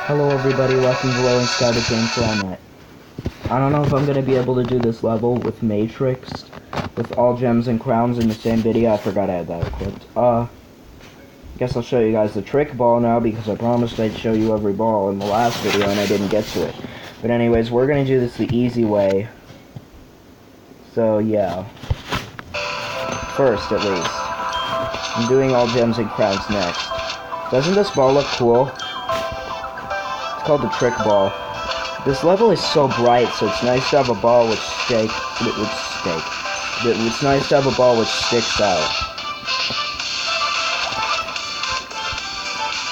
Hello everybody, welcome to Low and Scouted Game Planet. I don't know if I'm going to be able to do this level with Matrix, with all gems and crowns in the same video. I forgot I had that equipped. Guess I'll show you guys the trick ball now, because I promised I'd show you every ball in the last video and I didn't get to it. But anyways, we're going to do this the easy way. So yeah. First, at least. I'm doing all gems and crowns next. Doesn't this ball look cool? It's called the trick ball. This level is so bright, so it's nice to have a ball which it's nice to have a ball which sticks out.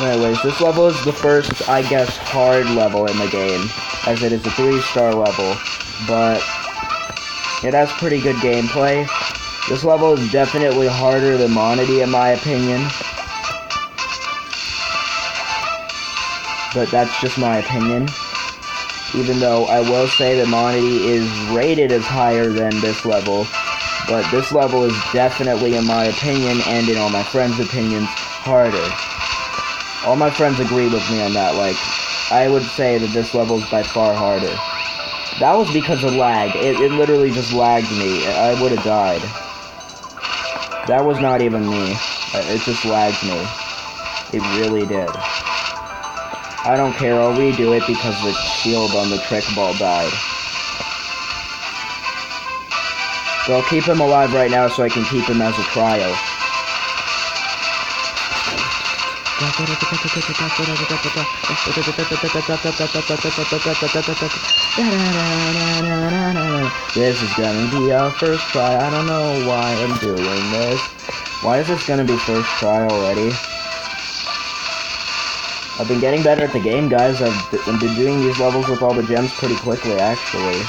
Anyways, this level is the first, I guess, hard level in the game, as it is a 3-star level, but it has pretty good gameplay. This level is definitely harder than Monody in my opinion, but that's just my opinion. Even though I will say that Monody is rated as higher than this level, but this level is definitely, in my opinion, and in all my friends' opinions, harder. All my friends agree with me on that. Like, I would say that this level is by far harder. That was because of lag. It literally just lagged me. I would have died. That was not even me. It just lagged me. It really did. I don't care, I'll redo it because the shield on the trick ball died. So I'll keep him alive right now so I can keep him as a trial. This is gonna be our first try. I don't know why I'm doing this. Why is this gonna be first try already? I've been getting better at the game, guys. I've been doing these levels with all the gems pretty quickly, actually.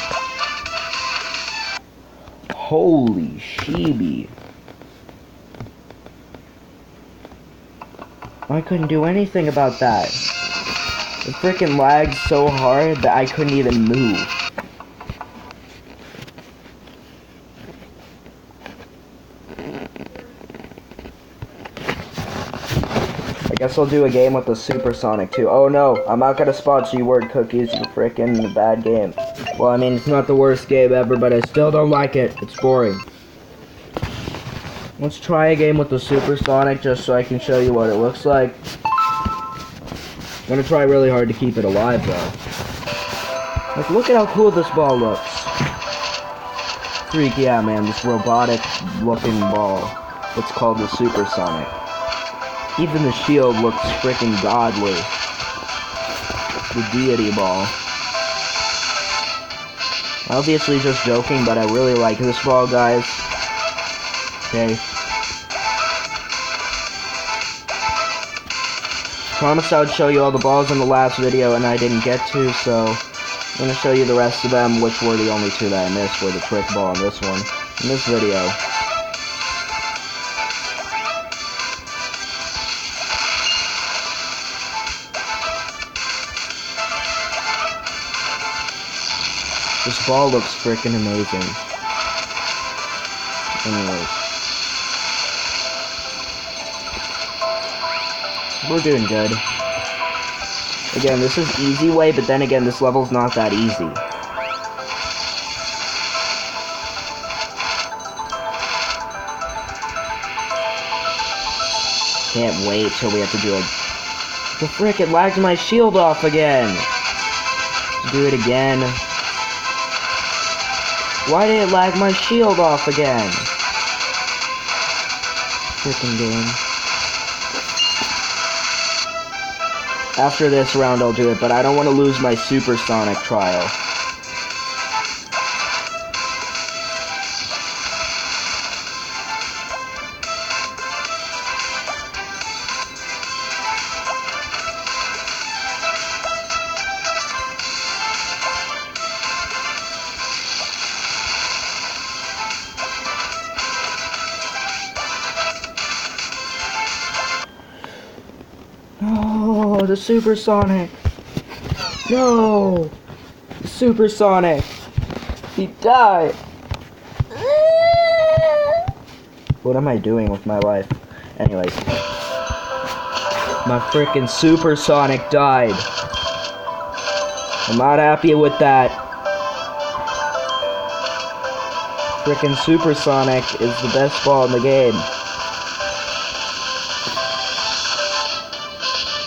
Holy sheeby. I couldn't do anything about that. It freaking lagged so hard that I couldn't even move. I guess I'll do a game with the Supersonic too. Oh no, I'm not gonna sponsor you, Word Cookies, you frickin' bad game. Well, I mean, it's not the worst game ever, but I still don't like it. It's boring. Let's try a game with the Supersonic just so I can show you what it looks like. I'm gonna try really hard to keep it alive though. Like, look at how cool this ball looks. Freak yeah, man, this robotic looking ball. It's called the Supersonic. Even the shield looks freaking godly. The deity ball. Obviously just joking, but I really like this ball, guys. Okay. Promised I would show you all the balls in the last video, and I didn't get to, so I'm going to show you the rest of them, which were the only two that I missed, were the trick ball and this one, in this video. This ball looks freaking amazing. Anyways. We're doing good. Again, this is easy way, but then again, this level's not that easy. Can't wait till we have to do a... The frick, it lagged my shield off again! Let's do it again. Why did it lag my shield off again? Freaking game. After this round I'll do it, but I don't want to lose my Supersonic trial. No, the Supersonic. No, the Supersonic. He died. What am I doing with my life? Anyways. My frickin' Supersonic died. I'm not happy with that. Frickin' Supersonic is the best ball in the game.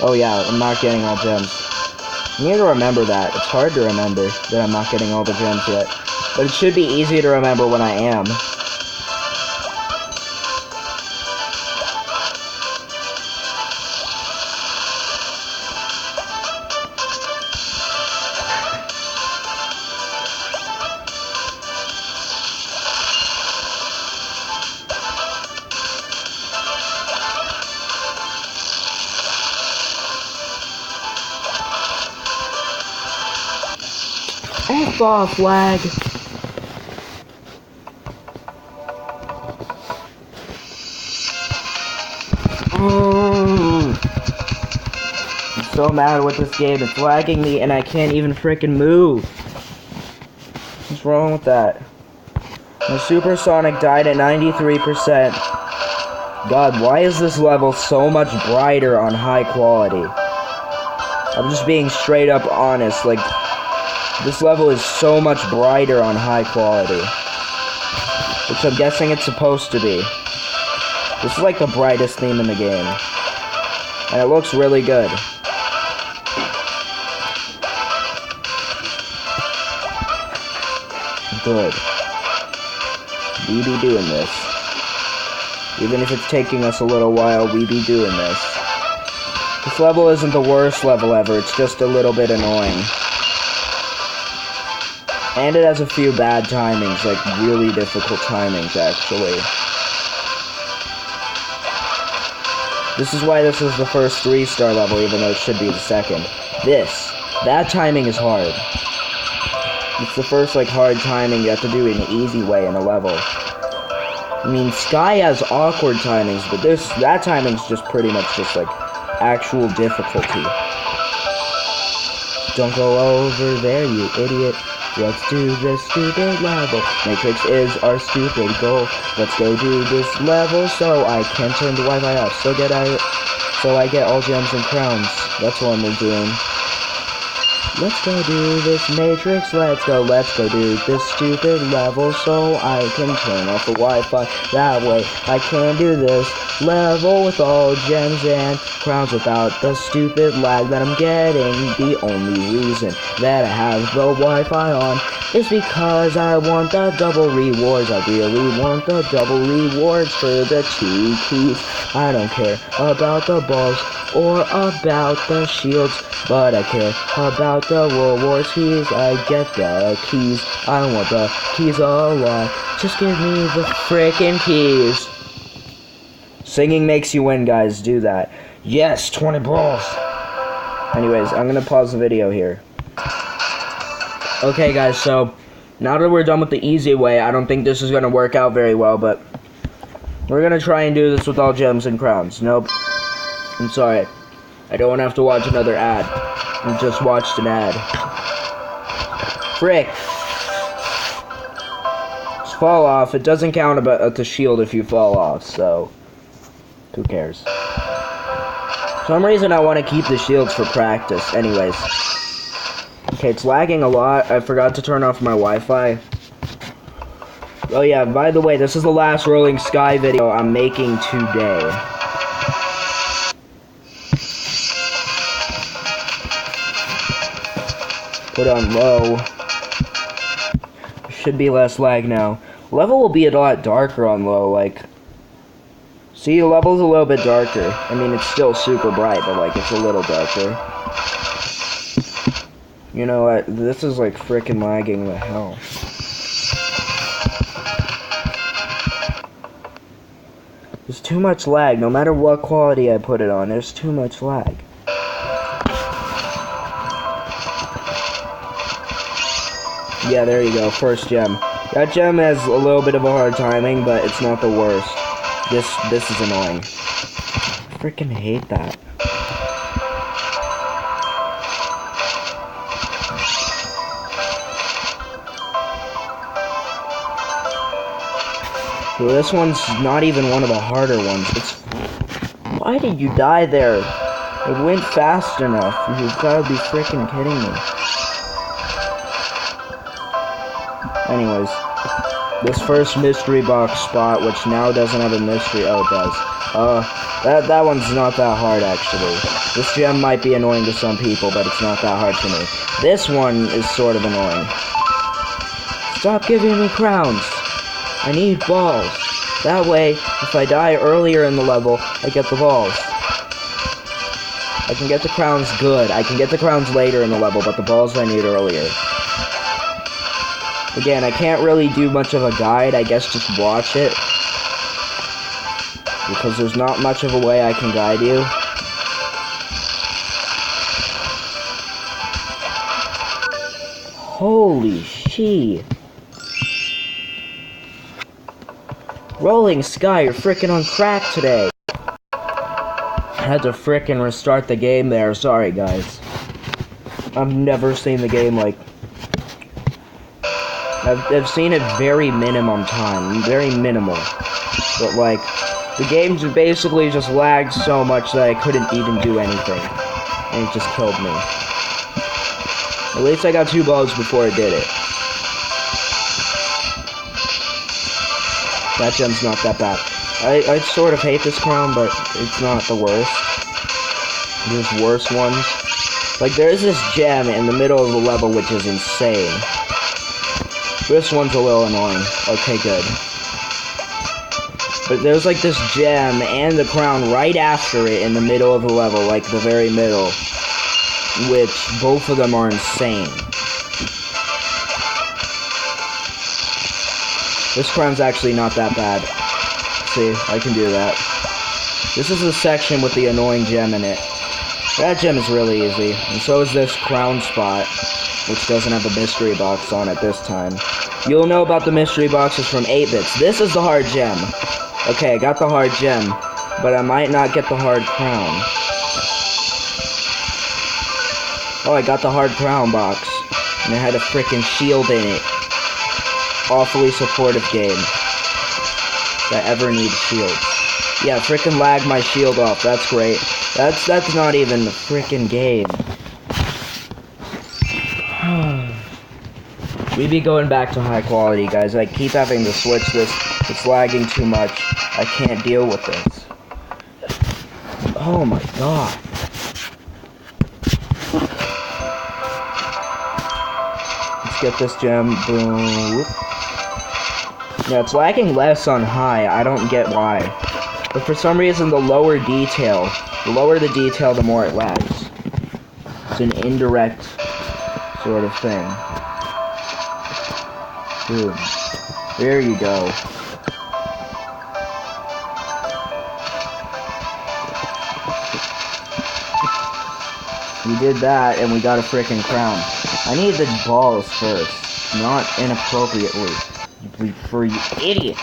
Oh yeah, I'm not getting all gems. You need to remember that. It's hard to remember that I'm not getting all the gems yet. But it should be easy to remember when I am. F off, lag. I'm so mad with this game. It's lagging me and I can't even frickin' move. What's wrong with that? My Supersonic died at 93%. God, why is this level so much brighter on high quality? I'm just being straight up honest. Like, this level is so much brighter on high quality. Which I'm guessing it's supposed to be. This is like the brightest theme in the game. And it looks really good. Good. We be doing this. Even if it's taking us a little while, we be doing this. This level isn't the worst level ever, it's just a little bit annoying. And it has a few bad timings, like really difficult timings, actually. This is why this is the first 3-star level, even though it should be the second. That timing is hard. It's the first, like, hard timing you have to do in an easy way in a level. I mean, Sky has awkward timings, but that timing's just pretty much just, like, actual difficulty. Don't go over there, you idiot. Let's do this stupid level. Matrix is our stupid goal. Let's go do this level so I can turn the Wi-Fi off. So I get all gems and crowns. That's what we're doing. Let's go do this Matrix. Let's go do this stupid level so I can turn off the Wi-Fi. That way I can do this level with all gems and crowns without the stupid lag that I'm getting. The only reason that I have the Wi-Fi on is because I want the double rewards. I really want the double rewards for the 2 keys. I don't care about the balls or about the shields, but I care about the rewards keys. I get the keys. I want the keys a lot. Just give me the frickin' keys. Singing makes you win, guys. Do that. Yes, 20 balls. Anyways, I'm gonna pause the video here. Okay, guys, so now that we're done with the easy way, I don't think this is gonna work out very well, but we're gonna try and do this with all gems and crowns. Nope. I'm sorry. I don't want to have to watch another ad. I just watched an ad. Frick. Just fall off. It doesn't count about the shield if you fall off, so who cares? For some reason I want to keep the shields for practice. Anyways. Okay, it's lagging a lot. I forgot to turn off my Wi-Fi. Oh yeah, by the way, this is the last Rolling Sky video I'm making today. Put on low. Should be less lag now. Level will be a lot darker on low, like. See, the level's a little bit darker. I mean, it's still super bright, but like, it's a little darker. You know what? This is like frickin' lagging the hell. There's too much lag. No matter what quality I put it on, there's too much lag. Yeah, there you go. First gem. That gem has a little bit of a hard timing, but it's not the worst. This is annoying. I freaking hate that. So this one's not even one of the harder ones. Why did you die there? It went fast enough. You've gotta be freaking kidding me. Anyways, this first mystery box spot, which now doesn't have a mystery. Oh, it does. That one's not that hard, actually. This gem might be annoying to some people, but it's not that hard to me. This one is sort of annoying. Stop giving me crowns. I need balls. That way, if I die earlier in the level, I get the balls. I can get the crowns good. I can get the crowns later in the level, but the balls I need earlier. Again, I can't really do much of a guide. I guess just watch it. Because there's not much of a way I can guide you. Holy shit. Rolling Sky, you're frickin' on crack today. I had to frickin' restart the game there. Sorry, guys. I've never seen the game like... I've seen it very minimum time. Very minimal. But, like, the game basically just lagged so much that I couldn't even do anything. And it just killed me. At least I got 2 balls before it did it. That gem's not that bad. I sort of hate this crown, but it's not the worst. There's worse ones. Like, there's this gem in the middle of the level, which is insane. This one's a little annoying. Okay, good. But there's, like, this gem and the crown right after it in the middle of the level, like, the very middle. Which, both of them are insane. This crown's actually not that bad. See, I can do that. This is the section with the annoying gem in it. That gem is really easy. And so is this crown spot, which doesn't have a mystery box on it this time. You'll know about the mystery boxes from 8-bits. This is the hard gem. Okay, I got the hard gem, but I might not get the hard crown. Oh, I got the hard crown box. And it had a frickin' shield in it. Awfully supportive game that ever needs shields. Yeah, frickin' lag my shield off. That's great. That's not even the frickin' game. We be going back to high quality, guys. I keep having to switch this. It's lagging too much. I can't deal with this. Oh my god. Let's get this gem. Boom. Yeah, it's lagging less on high. I don't get why. But for some reason, the lower the detail, the more it lags. It's an indirect sort of thing. Boom. There you go. We did that, and we got a frickin' crown. I need the balls first, not inappropriately. For you idiots.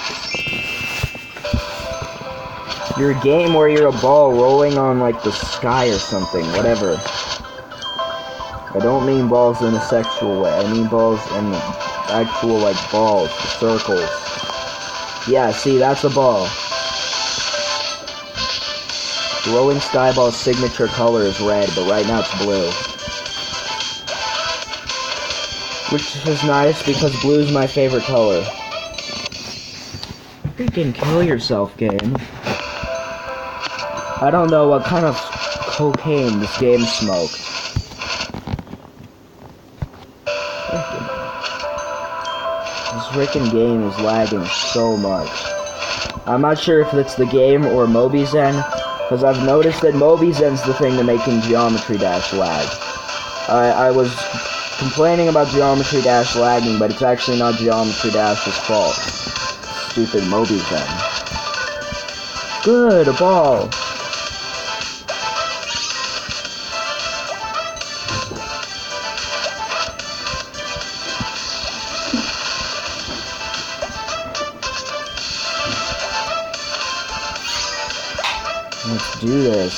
You're a game where you're a ball rolling on, like, the sky or something, whatever. I don't mean balls in a sexual way. I mean balls in actual, like, balls, circles. Yeah, see, that's a ball. The Rolling Sky Ball's signature color is red, but right now it's blue. Which is nice, because blue is my favorite color. Freaking kill yourself, game. I don't know what kind of cocaine this game smoked. This freaking game is lagging so much. I'm not sure if it's the game or MobiZen, because I've noticed that MobiZen's the thing to making Geometry Dash lag. I was complaining about Geometry Dash lagging, but it's actually not Geometry Dash's fault. Stupid MobiZen. Good, a ball. Let's do this.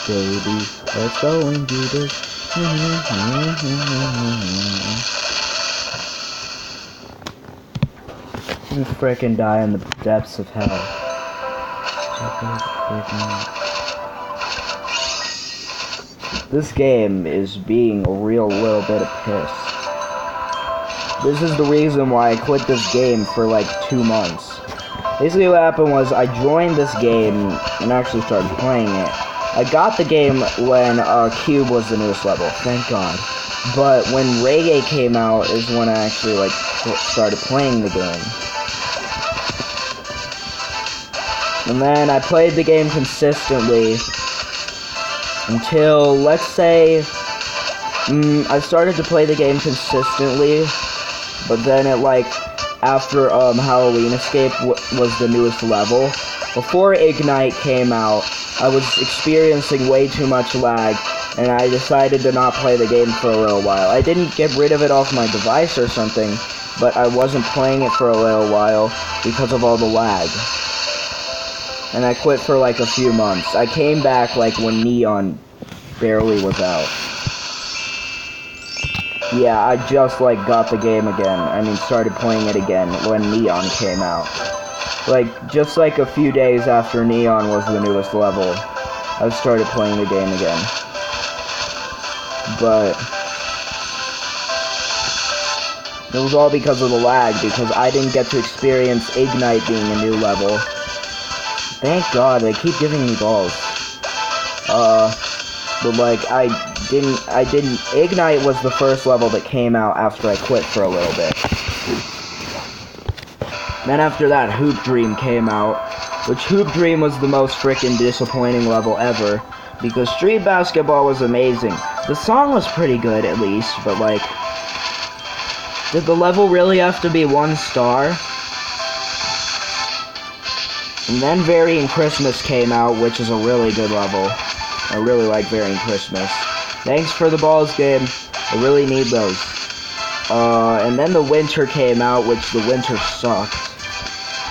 Baby, let's go and do this. You frickin' die in the depths of hell. This game is being a real little bit of piss. This is the reason why I quit this game for like 2 months. Basically what happened was I joined this game and actually started playing it. I got the game when Cube was the newest level, thank God. But when Reggae came out is when I actually like started playing the game. And then I played the game consistently until, let's say, I started to play the game consistently, but then it like, after Halloween Escape was the newest level, before Ignite came out, I was experiencing way too much lag, and I decided to not play the game for a little while. I didn't get rid of it off my device or something, but I wasn't playing it for a little while because of all the lag. And I quit for like a few months. I came back like when Neon barely was out. Yeah, I just like got the game again. I mean, started playing it again when Neon came out. Like, just like a few days after Neon was the newest level, I started playing the game again. But it was all because of the lag, because I didn't get to experience Ignite being a new level. Thank God, they keep giving me balls. But like, I didn't, Ignite was the first level that came out after I quit for a little bit. Then after that, Hoop Dream came out, which Hoop Dream was the most frickin' disappointing level ever, because Street Basketball was amazing. The song was pretty good, at least, but like, did the level really have to be 1 star? And then Varying Christmas came out, which is a really good level. I really like Varying Christmas. Thanks for the balls, game. I really need those. And then the Winter came out, which the Winter sucked.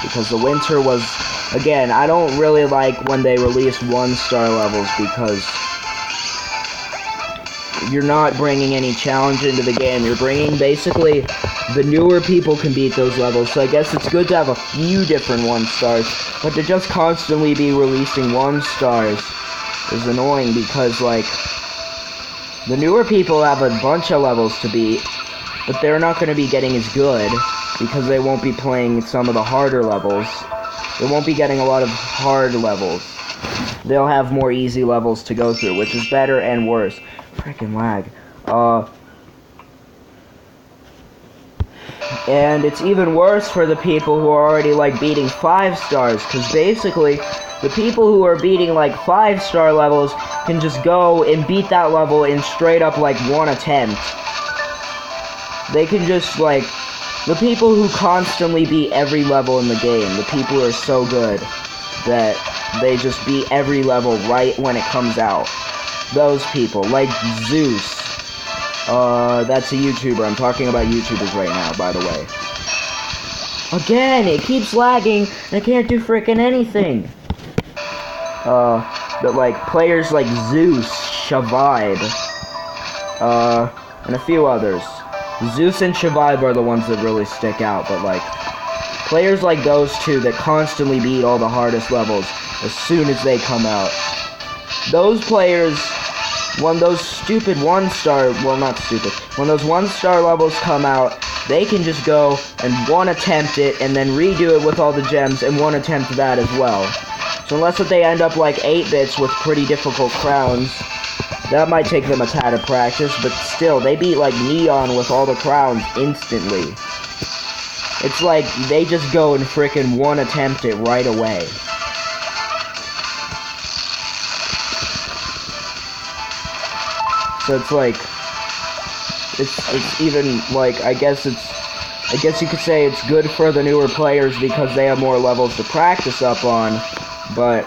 Because the Winter was, again, I don't really like when they release 1 star levels, because you're not bringing any challenge into the game. You're bringing, basically, the newer people can beat those levels, so I guess it's good to have a few different 1 stars, but to just constantly be releasing 1 stars is annoying, because, like, the newer people have a bunch of levels to beat, but they're not going to be getting as good, because they won't be playing some of the harder levels. They won't be getting a lot of hard levels. They'll have more easy levels to go through, which is better and worse. Freaking lag. And it's even worse for the people who are already, like, beating 5 stars, because basically, the people who are beating, like, 5-star levels can just go and beat that level in straight up, like, 1 attempt. They can just, like, the people who constantly beat every level in the game, the people who are so good that they just beat every level right when it comes out. Those people, like Zeus. That's a YouTuber. I'm talking about YouTubers right now, by the way. Again, it keeps lagging, and I can't do frickin' anything. But like, players like Zeus, Shavide, and a few others. Zeus and Shavide are the ones that really stick out, but like, players like those two that constantly beat all the hardest levels as soon as they come out. Those players, when those stupid 1-star, well, not stupid, when those 1-star levels come out, they can just go and 1 attempt it, and then redo it with all the gems, and 1 attempt that as well. So unless that they end up like 8-bits with pretty difficult crowns, that might take them a tad of practice, but still, they beat like Neon with all the crowns instantly. It's like, they just go and frickin' 1 attempt it right away. So it's like, it's even, like, I guess you could say it's good for the newer players because they have more levels to practice up on, but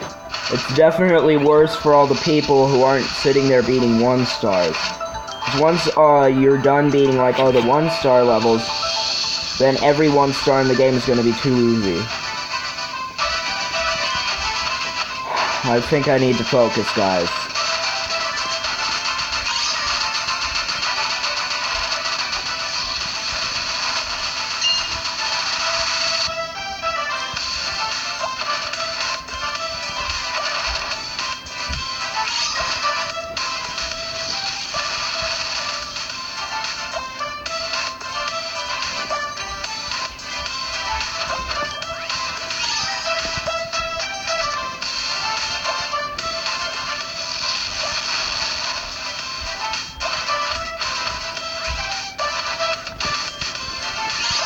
it's definitely worse for all the people who aren't sitting there beating 1-stars. Once, you're done beating, like, all the 1-star levels, then every 1-star in the game is gonna be too easy. I think I need to focus, guys.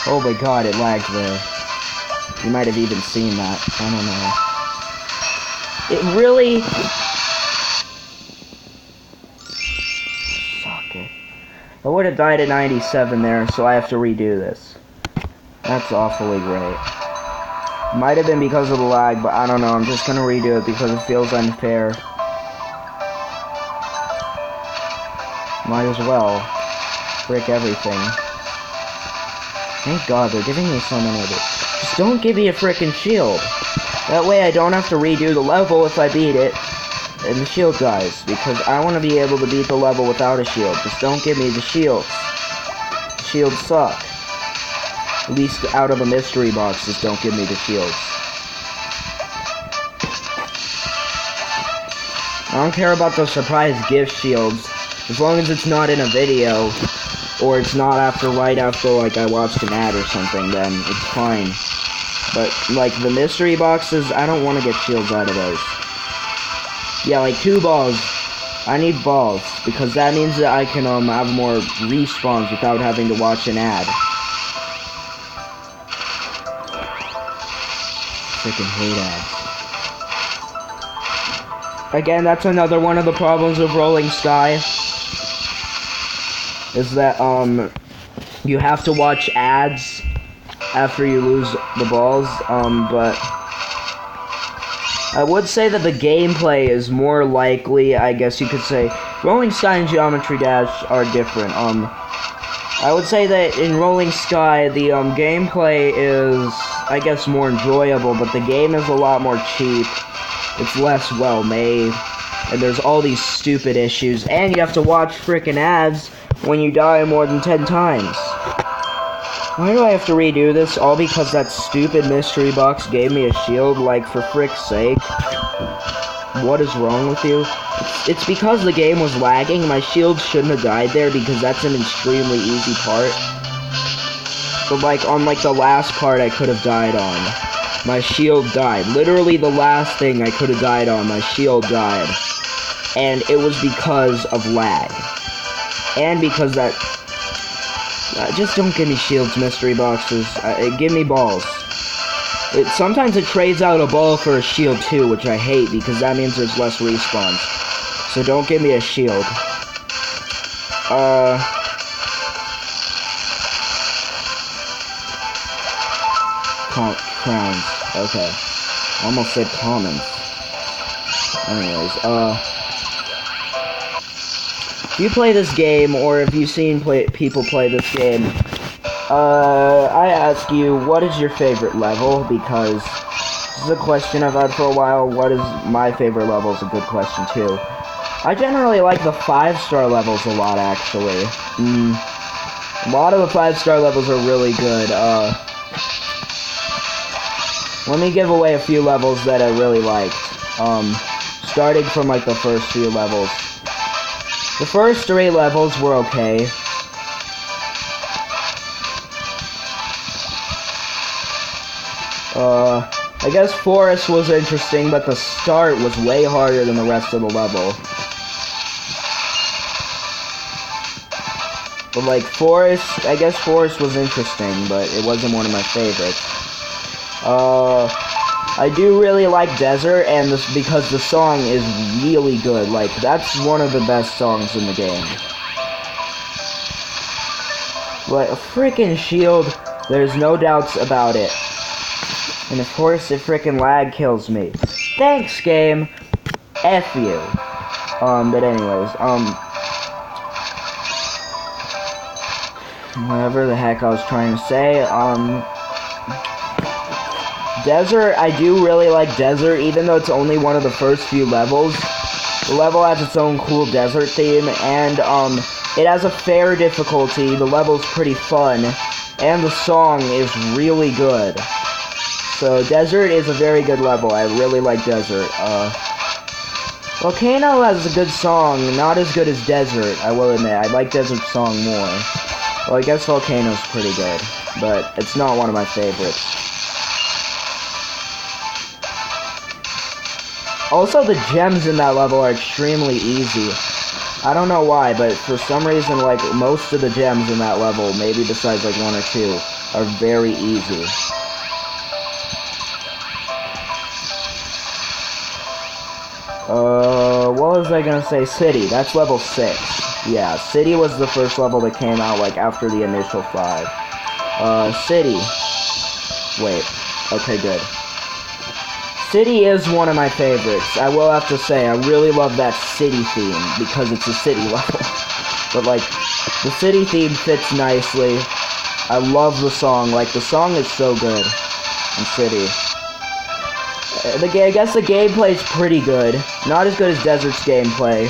Oh my god, it lagged there. You might have even seen that. I don't know. It really... Suck it. I would have died at 97 there, so I have to redo this. That's awfully great. Might have been because of the lag, but I don't know. I'm just gonna redo it because it feels unfair. Might as well. Frick everything. Thank God they're giving me so many of it. Just don't give me a frickin' shield. That way I don't have to redo the level if I beat it and the shield dies. Because I want to be able to beat the level without a shield. Just don't give me the shields. Shields suck. At least out of the mystery box, just don't give me the shields. I don't care about those surprise gift shields. As long as it's not in a video, or it's not right after, like, I watched an ad or something, then it's fine. But, like, the mystery boxes, I don't want to get shields out of those. Yeah, like, 2 balls. I need balls, because that means that I can, have more respawns without having to watch an ad. Freaking hate ads. Again, that's another one of the problems of Rolling Sky. Is that, you have to watch ads after you lose the balls, but I would say that the gameplay is more likely, I guess you could say. Rolling Sky and Geometry Dash are different. I would say that in Rolling Sky, the, gameplay is, I guess, more enjoyable, but the game is a lot more cheap. It's less well-made, and there's all these stupid issues, and you have to watch frickin' ads when you die more than 10 times. Why do I have to redo this? All because that stupid mystery box gave me a shield, like, for frick's sake. What is wrong with you? It's because the game was lagging. My shield shouldn't have died there, because that's an extremely easy part. But, like, on, like, the last part I could have died on, my shield died. Literally the last thing I could have died on, my shield died. And it was because of lag. And because that... just don't give me shields, mystery boxes. Give me balls. Sometimes it trades out a ball for a shield too, which I hate, because that means there's less respawns. So don't give me a shield. Crowns. Okay. Almost said commons. Anyways, if you play this game, or if you've seen people play this game, I ask you, what is your favorite level? Because this is a question I've had for a while. What is my favorite level is a good question, too. I generally like the 5-star levels a lot, actually. A lot of the 5-star levels are really good. Let me give away a few levels that I really liked. Starting from, like, the first few levels. The first 3 levels were okay. I guess Forest was interesting, but the start was way harder than the rest of the level. But, like, Forest, I guess Forest was interesting, but it wasn't one of my favorites. I do really like Desert, and this because the song is really good. Like, that's one of the best songs in the game. But a frickin' shield, there's no doubts about it. And of course, if frickin' lag kills me. Thanks, game. F you. But anyways, whatever the heck I was trying to say, Desert, I do really like Desert, even though it's only one of the first few levels. The level has its own cool desert theme, and, it has a fair difficulty, the level's pretty fun, and the song is really good. So, Desert is a very good level, I really like Desert. Volcano has a good song, not as good as Desert, I will admit. I like Desert's song more. Well, I guess Volcano's pretty good, but it's not one of my favorites. Also, the gems in that level are extremely easy. I don't know why, but for some reason, like, most of the gems in that level, maybe besides, like, 1 or 2, are very easy. What was I gonna say? City. That's level 6. Yeah, City was the first level that came out, like, after the initial 5. City. Wait. Okay, good. City is one of my favorites. I will have to say, I really love that city theme, because it's a city level. But, like, the city theme fits nicely. I love the song. Like, the song is so good in City. I guess the gameplay's pretty good. Not as good as Desert's gameplay.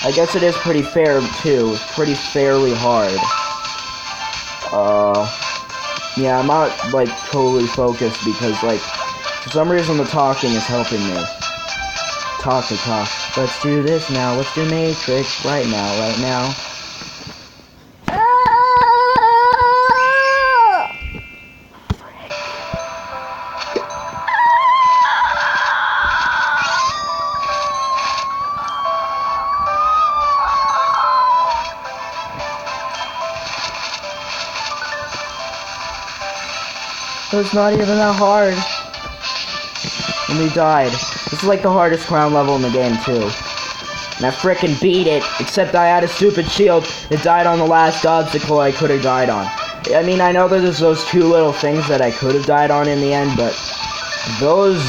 I guess it is pretty fair, too. It's pretty fairly hard. Yeah, I'm not, like, totally focused because, like, for some reason the talking is helping me. Talk. Let's do this now. Let's do Matrix right now. It's not even that hard. And we died. This is like the hardest crown level in the game too. And I frickin' beat it, except I had a stupid shield that died on the last obstacle I could have died on. I mean, I know that there's those 2 little things that I could have died on in the end, but those,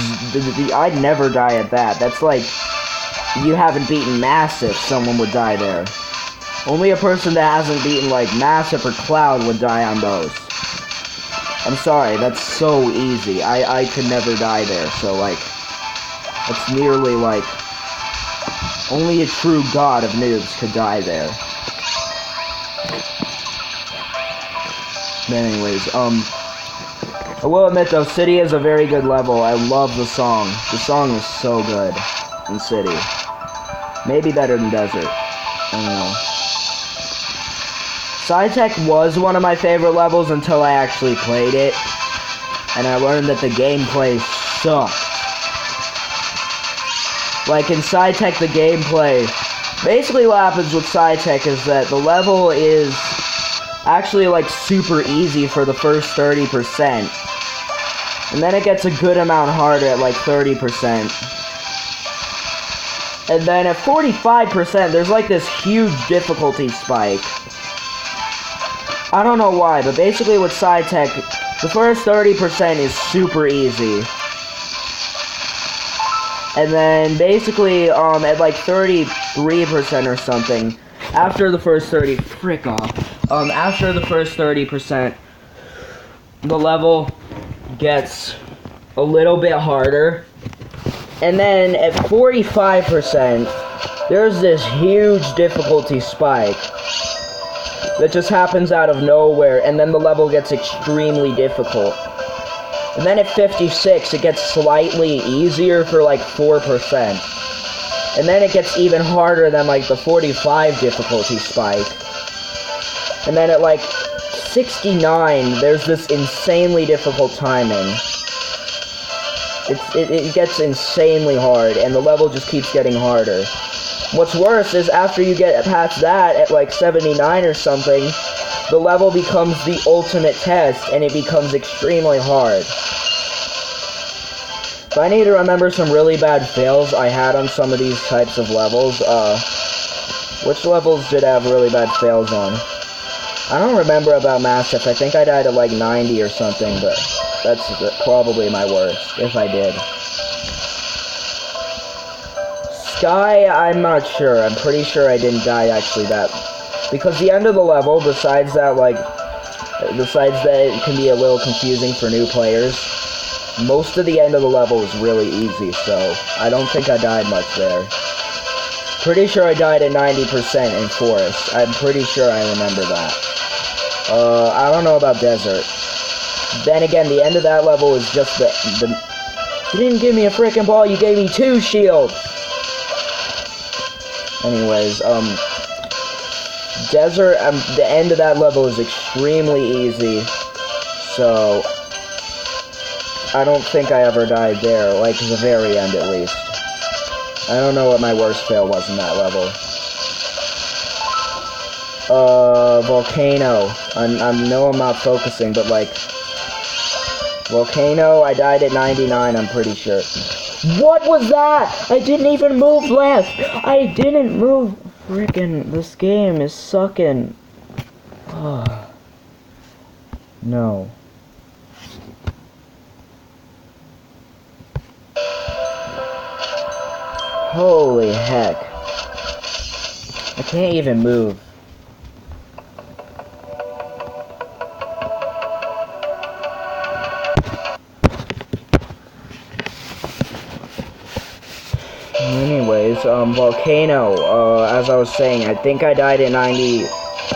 I'd never die at that. That's like, you haven't beaten Massive, someone would die there. Only a person that hasn't beaten, like, Massive or Cloud would die on those. I'm sorry, that's so easy. I could never die there, so, like, it's nearly, like, only a true god of noobs could die there. But anyways, I will admit, though, City is a very good level. I love the song. The song is so good in City. Maybe better than Desert. I don't know. SciTech was one of my favorite levels until I actually played it, and I learned that the gameplay sucked. Like, in SciTech, the gameplay... Basically what happens with SciTech is that the level is actually, like, super easy for the first 30%. And then it gets a good amount harder at, like, 30%. And then at 45%, there's, like, this huge difficulty spike. I don't know why, but basically with SciTech, the first 30% is super easy. And then basically, at like 33% or something, after the first 30, after the first 30%, the level gets a little bit harder. And then at 45%, there's this huge difficulty spike that just happens out of nowhere, and then the level gets extremely difficult. And then at 56, it gets slightly easier for like 4%. And then it gets even harder than like the 45 difficulty spike. And then at like 69, there's this insanely difficult timing. It gets insanely hard, and the level just keeps getting harder. What's worse is after you get past that, at like 79 or something, the level becomes the ultimate test, and it becomes extremely hard. If I need to remember some really bad fails I had on some of these types of levels, which levels did I have really bad fails on? I don't remember about Massive. I think I died at like 90 or something, but that's probably my worst, if I did. Sky, I'm not sure. I'm pretty sure I didn't die actually that... Because the end of the level, besides that it can be a little confusing for new players, most of the end of the level is really easy, so I don't think I died much there. Pretty sure I died at 90% in Forest. I'm pretty sure I remember that. I don't know about Desert. Then again, the end of that level is just the... You didn't give me a frickin' ball, you gave me 2 shields! Anyways, Desert, the end of that level is extremely easy, so I don't think I ever died there, like the very end at least. I don't know what my worst fail was in that level. Volcano. I know I'm not focusing, but like, Volcano, I died at 99, I'm pretty sure. What was that? I didn't even move left. I didn't move. Freaking, this game is sucking. No. Holy heck. I can't even move. Anyways, Volcano, as I was saying, I think I died at 90...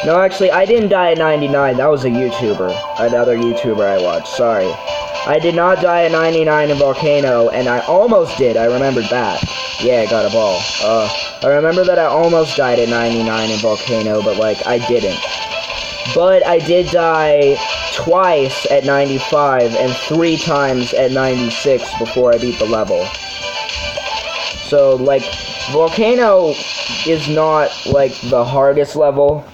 No, actually, I didn't die at 99, that was a YouTuber. Another YouTuber I watched, sorry. I did not die at 99 in Volcano, and I almost did, I remembered that. Yeah, I got a ball. I remember that I almost died at 99 in Volcano, but, like, I didn't. But I did die twice at 95, and 3 times at 96 before I beat the level. So, like, Volcano is not, like, the hardest level.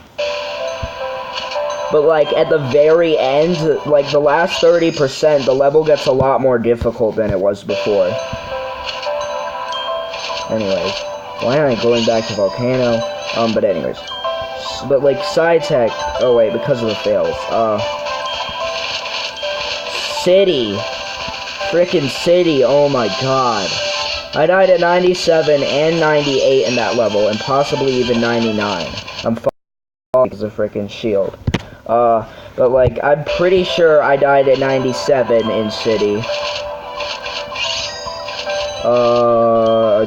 But, like, at the very end, like, the last 30%, the level gets a lot more difficult than it was before. Anyways, why am I going back to Volcano? But anyways. But, like, Side Tech... Oh, wait, because of the fails. City. Frickin' City, oh my god. I died at 97 and 98 in that level, and possibly even 99. I'm falling because of frickin' shield. But like, I'm pretty sure I died at 97 in City.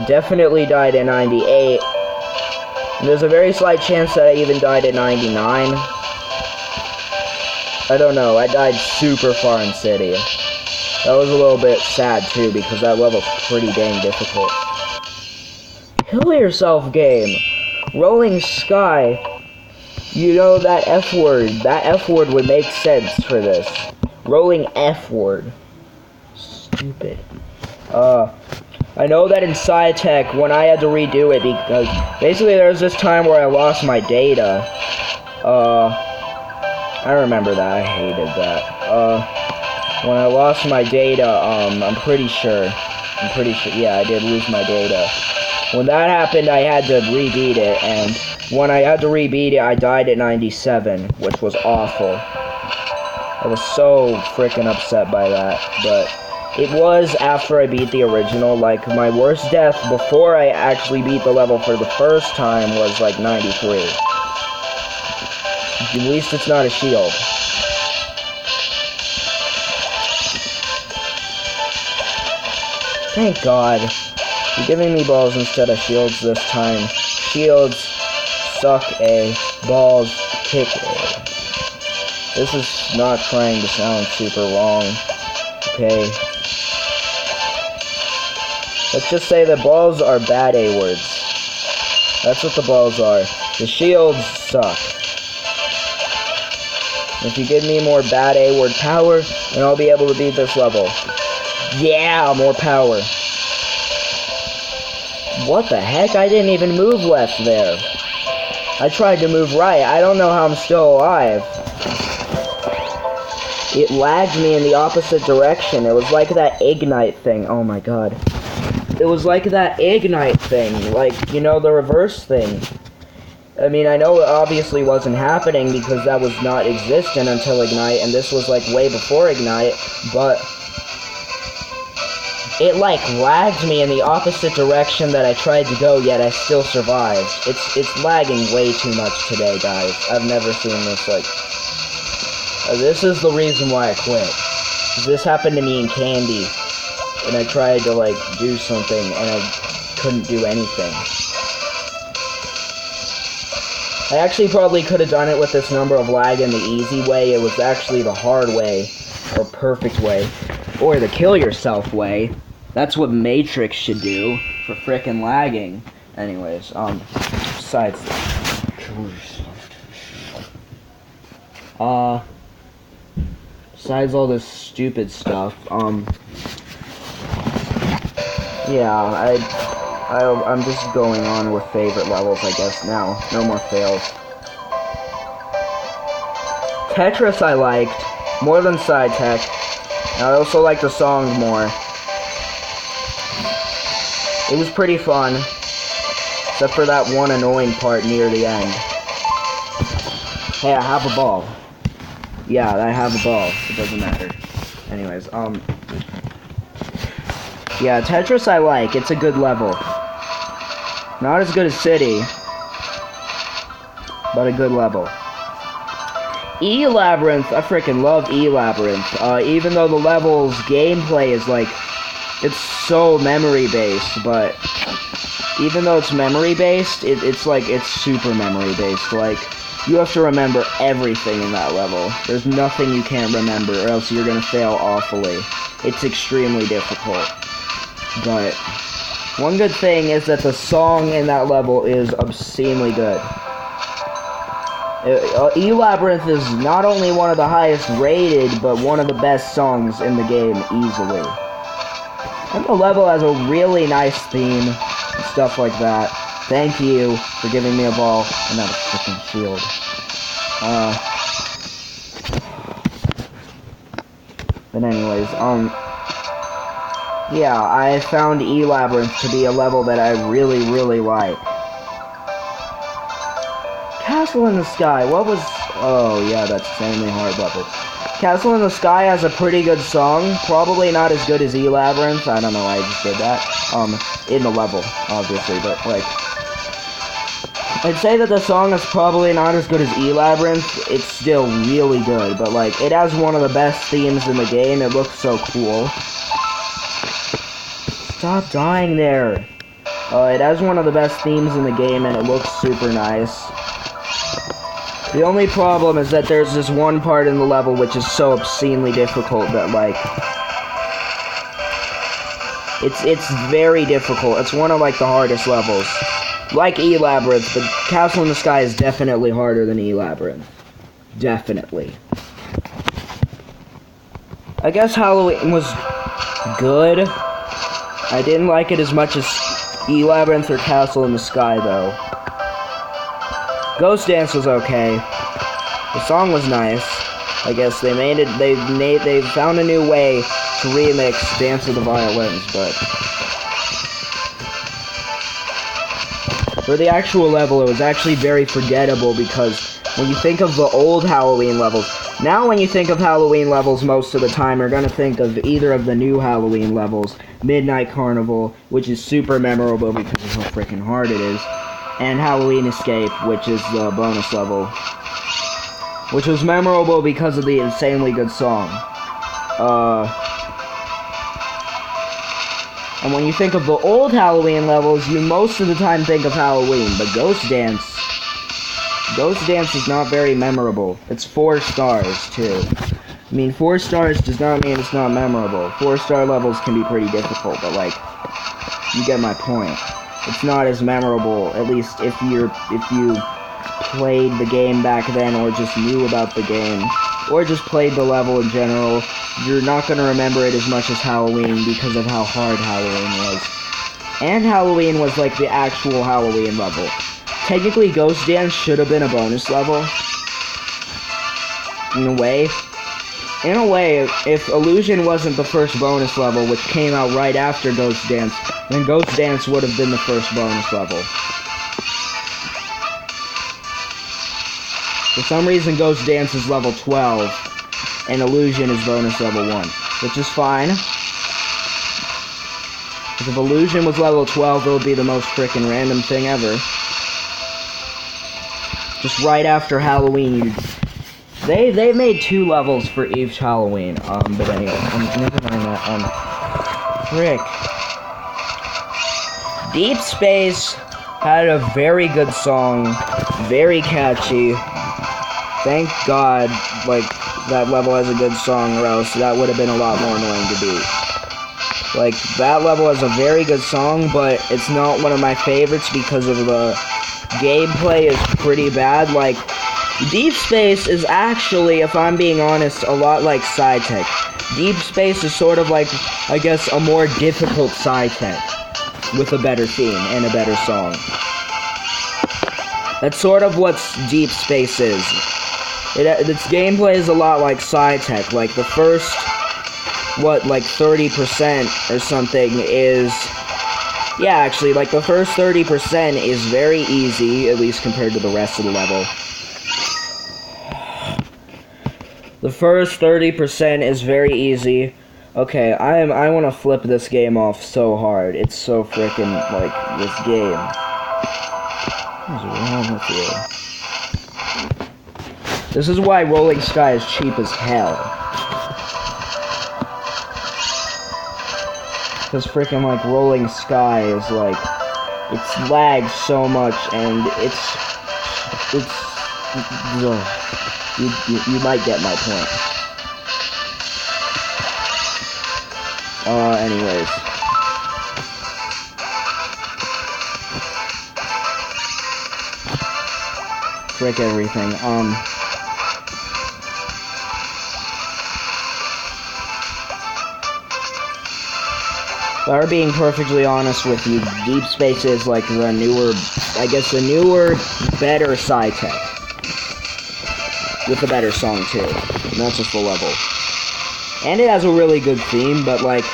Definitely died at 98. And there's a very slight chance that I even died at 99. I don't know, I died super far in City. That was a little bit sad, too, because that level's pretty dang difficult. Kill yourself, game! Rolling Sky. You know that F word. That F word would make sense for this. Rolling F word. Stupid. I know that in SciTech, when I had to redo it, because basically there was this time where I lost my data. I remember that. I hated that. When I lost my data, I'm pretty sure, yeah, I did lose my data. When that happened, I had to rebeat it, and when I had to rebeat it, I died at 97, which was awful. I was so freaking upset by that, but it was after I beat the original. Like, my worst death before I actually beat the level for the first time was, like, 93. At least it's not a shield. Thank God. You're giving me balls instead of shields this time. Shields suck A. Balls kick A. This is not trying to sound super wrong. Okay. Let's just say that balls are bad A words. That's what the balls are. The shields suck. If you give me more bad A word power, then I'll be able to beat this level. Yeah, more power. What the heck? I didn't even move left there. I tried to move right. I don't know how I'm still alive. It lagged me in the opposite direction. It was like that Ignite thing. Oh my god. It was like that Ignite thing. Like, you know, the reverse thing. I mean, I know it obviously wasn't happening because that was not existent until Ignite, and this was like way before Ignite, but it like lagged me in the opposite direction that I tried to go, yet I still survived. It's lagging way too much today, guys. I've never seen this, like... this is the reason why I quit. This happened to me in Candy, and I tried to, like, do something, and I couldn't do anything. I actually probably could have done it with this number of lag in the easy way. It was actually the hard way, or perfect way, or the kill yourself way. That's what Matrix should do for frickin' lagging. Anyways, besides besides all this stupid stuff, yeah, I'm just going on with favorite levels, I guess, now. No more fails. Tetris I liked more than Side Tech. I also liked the songs more. It was pretty fun, except for that one annoying part near the end. Hey, I have a ball. Yeah, I have a ball. It doesn't matter. Anyways, yeah, Tetris I like. It's a good level. Not as good as City, but a good level. E-Labyrinth, I freaking love E-Labyrinth. Even though the level's gameplay is like, it's so memory-based, but even though it's memory-based, it's like, it's super memory-based. Like, you have to remember everything in that level. There's nothing you can't remember, or else you're gonna fail awfully. It's extremely difficult. But one good thing is that the song in that level is obscenely good. E-Labyrinth is not only one of the highest rated, but one of the best songs in the game, easily. And the level has a really nice theme, and stuff like that. Thank you for giving me a ball, and not a freaking shield. But anyways, yeah, I found E-Labyrinth to be a level that I really, really like. Castle in the Sky, what was... Oh, yeah, that's insanely hard level. Castle in the Sky has a pretty good song. Probably not as good as E-Labyrinth. I don't know why I just did that. In the level, obviously, but, like... I'd say that the song is probably not as good as E-Labyrinth. It's still really good, but, like, it has one of the best themes in the game. It looks so cool. Stop dying there. It has one of the best themes in the game, and it looks super nice. The only problem is that there's this one part in the level which is so obscenely difficult that, like, it's very difficult. It's one of, like, the hardest levels. Like E-Labyrinth, but Castle in the Sky is definitely harder than E-Labyrinth. Definitely. I guess Halloween was good. I didn't like it as much as E-Labyrinth or Castle in the Sky, though. Ghost Dance was okay. The song was nice. I guess they made it. They found a new way to remix Dance with the Violins, but for the actual level, it was actually very forgettable because when you think of the old Halloween levels, now when you think of Halloween levels most of the time, you're gonna think of either of the new Halloween levels, Midnight Carnival, which is super memorable because of how freaking hard it is, and Halloween Escape, which is the bonus level, which was memorable because of the insanely good song. And when you think of the old Halloween levels, you most of the time think of Halloween, but Ghost Dance is not very memorable. It's 4 stars, too. I mean, 4 stars does not mean it's not memorable. 4-star levels can be pretty difficult, but, like, you get my point. It's not as memorable, at least if you played the game back then, or just knew about the game, or just played the level in general. You're not going to remember it as much as Halloween because of how hard Halloween was. And Halloween was like the actual Halloween level. Technically, Ghost Dance should have been a bonus level. In a way. In a way, if Illusion wasn't the first bonus level, which came out right after Ghost Dance, then Ghost Dance would have been the first bonus level. For some reason, Ghost Dance is level 12. And Illusion is bonus level 1, which is fine. Because if Illusion was level 12, it would be the most frickin' random thing ever. Just right after Halloween, they made 2 levels for each Halloween. But anyway, never mind that. Frick. Deep Space had a very good song, very catchy. Thank God, like, that level has a good song, or else that would have been a lot more annoying to beat. Like, that level has a very good song, but it's not one of my favorites because of the gameplay is pretty bad. Like, Deep Space is actually, if I'm being honest, a lot like Side Tech. Deep Space is sort of like, I guess, a more difficult Side Tech, with a better theme and a better song. That's sort of what Deep Space is. Its gameplay is a lot like Psytech. Like the first, like 30% or something is, yeah, actually, like the first 30% is very easy, at least compared to the rest of the level. The first 30% is very easy. Okay, I want to flip this game off so hard. It's so freaking, like, this game. What is wrong with you? This is why Rolling Sky is cheap as hell. Because freaking, like, Rolling Sky is, like, it's lagged so much, and it's, you might get my point. Anyways. Frick everything, If I were being perfectly honest with you, Deep Space is like the newer, I guess the newer, better Psytech. With a better song too, not just the level. And it has a really good theme, but like,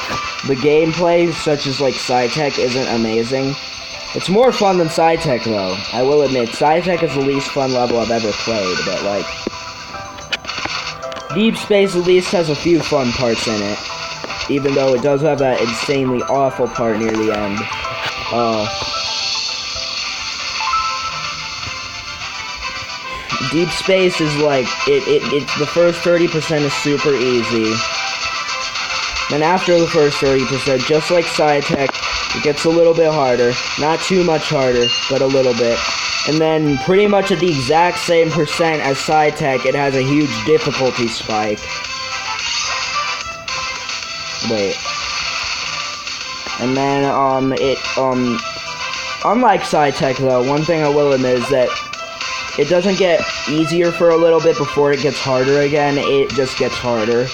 the gameplay, such as like Psytech, isn't amazing. It's more fun than Psytech though, I will admit. Psytech is the least fun level I've ever played, but like, Deep Space at least has a few fun parts in it. Even though it does have that insanely awful part near the end. Deep Space is like, it's the first 30% is super easy. Then after the first 30%, just like Psytech, it gets a little bit harder. Not too much harder, but a little bit. And then pretty much at the exact same percent as Psytech, it has a huge difficulty spike. Wait. And then, unlike Psytech though, one thing I will admit is that it doesn't get easier for a little bit before it gets harder again. It just gets harder.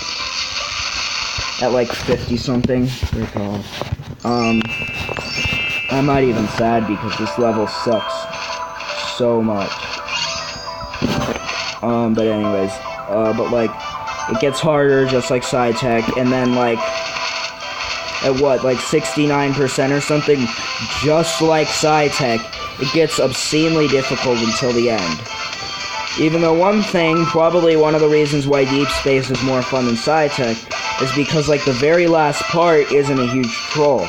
At like 50 something. I'm not even sad because this level sucks so much. But anyways, but like, it gets harder just like Psytech, and then like, at what, like 69% or something, just like Psytech, it gets obscenely difficult until the end. Even though one thing, probably one of the reasons why Deep Space is more fun than Psytech, is because like the very last part isn't a huge troll.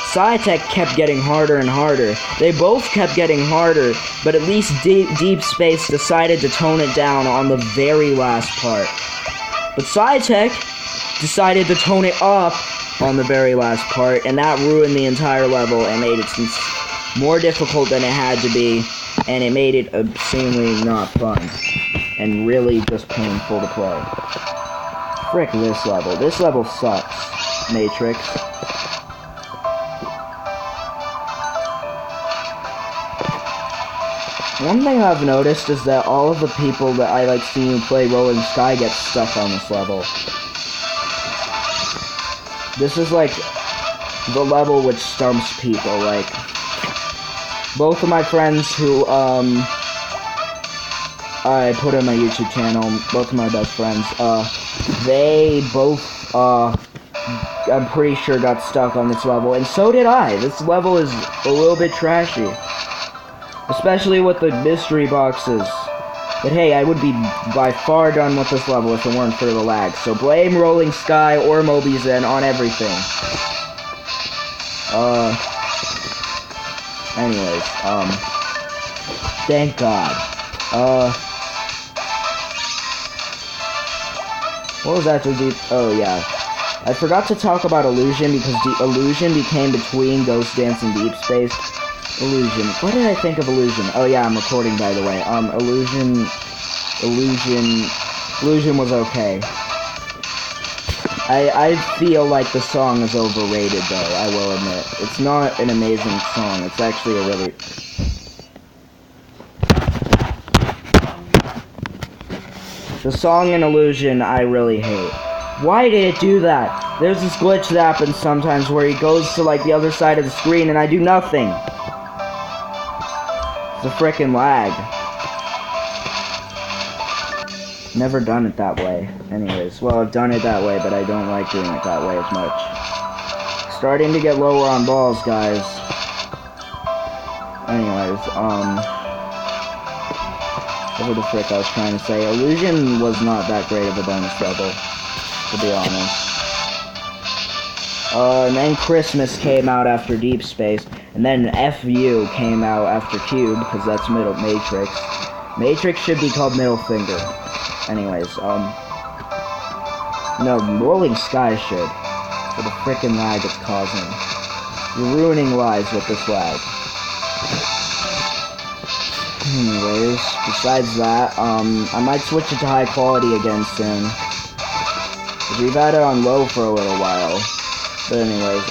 Psytech kept getting harder and harder. They both kept getting harder, but at least Deep Space decided to tone it down on the very last part. But Psytech decided to tone it up on the very last part, and that ruined the entire level and made it more difficult than it had to be, and it made it obscenely not fun, and really just painful to play. Frick this level. This level sucks, Matrix. One thing I've noticed is that all of the people that I like seeing play Rolling Sky get stuck on this level. This is like the level which stumps people. Like, both of my friends who I put on my YouTube channel, both of my best friends, they both I'm pretty sure got stuck on this level, and so did I. This level is a little bit trashy. Especially with the mystery boxes. But hey, I would be by far done with this level if it weren't for the lag. So blame Rolling Sky or Mobizen on everything. Anyways, thank God. What was after Deep? Oh yeah. I forgot to talk about Illusion because Illusion became between Ghost Dance and Deep Space. Illusion. What did I think of Illusion? Oh yeah, I'm recording by the way. Illusion was okay. I feel like the song is overrated though, I will admit. It's not an amazing song, it's actually a really... The song in Illusion I really hate. Why did it do that? There's this glitch that happens sometimes where he goes to like the other side of the screen and I do nothing. The frickin' lag. Never done it that way. Anyways, well, I've done it that way, but I don't like doing it that way as much. Starting to get lower on balls, guys. Anyways, what the frick I was trying to say. Illusion was not that great of a bonus level, to be honest. And then Christmas came out after Deep Space, and then FU came out after Cube, because that's Middle Matrix. Matrix should be called Middle Finger. Anyways, no, Rolling Sky should, for the frickin' lag it's causing. You're ruining lives with this lag. Anyways, besides that, I might switch it to high quality again soon. We've had it on low for a little while. But anyways,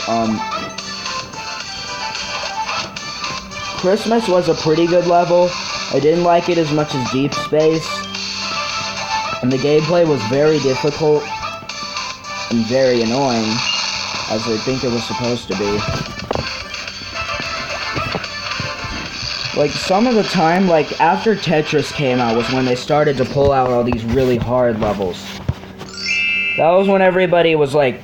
Christmas was a pretty good level. I didn't like it as much as Deep Space. And the gameplay was very difficult and very annoying, as I think it was supposed to be. Like, some of the time, like, after Tetris came out was when they started to pull out all these really hard levels. That was when everybody was, like,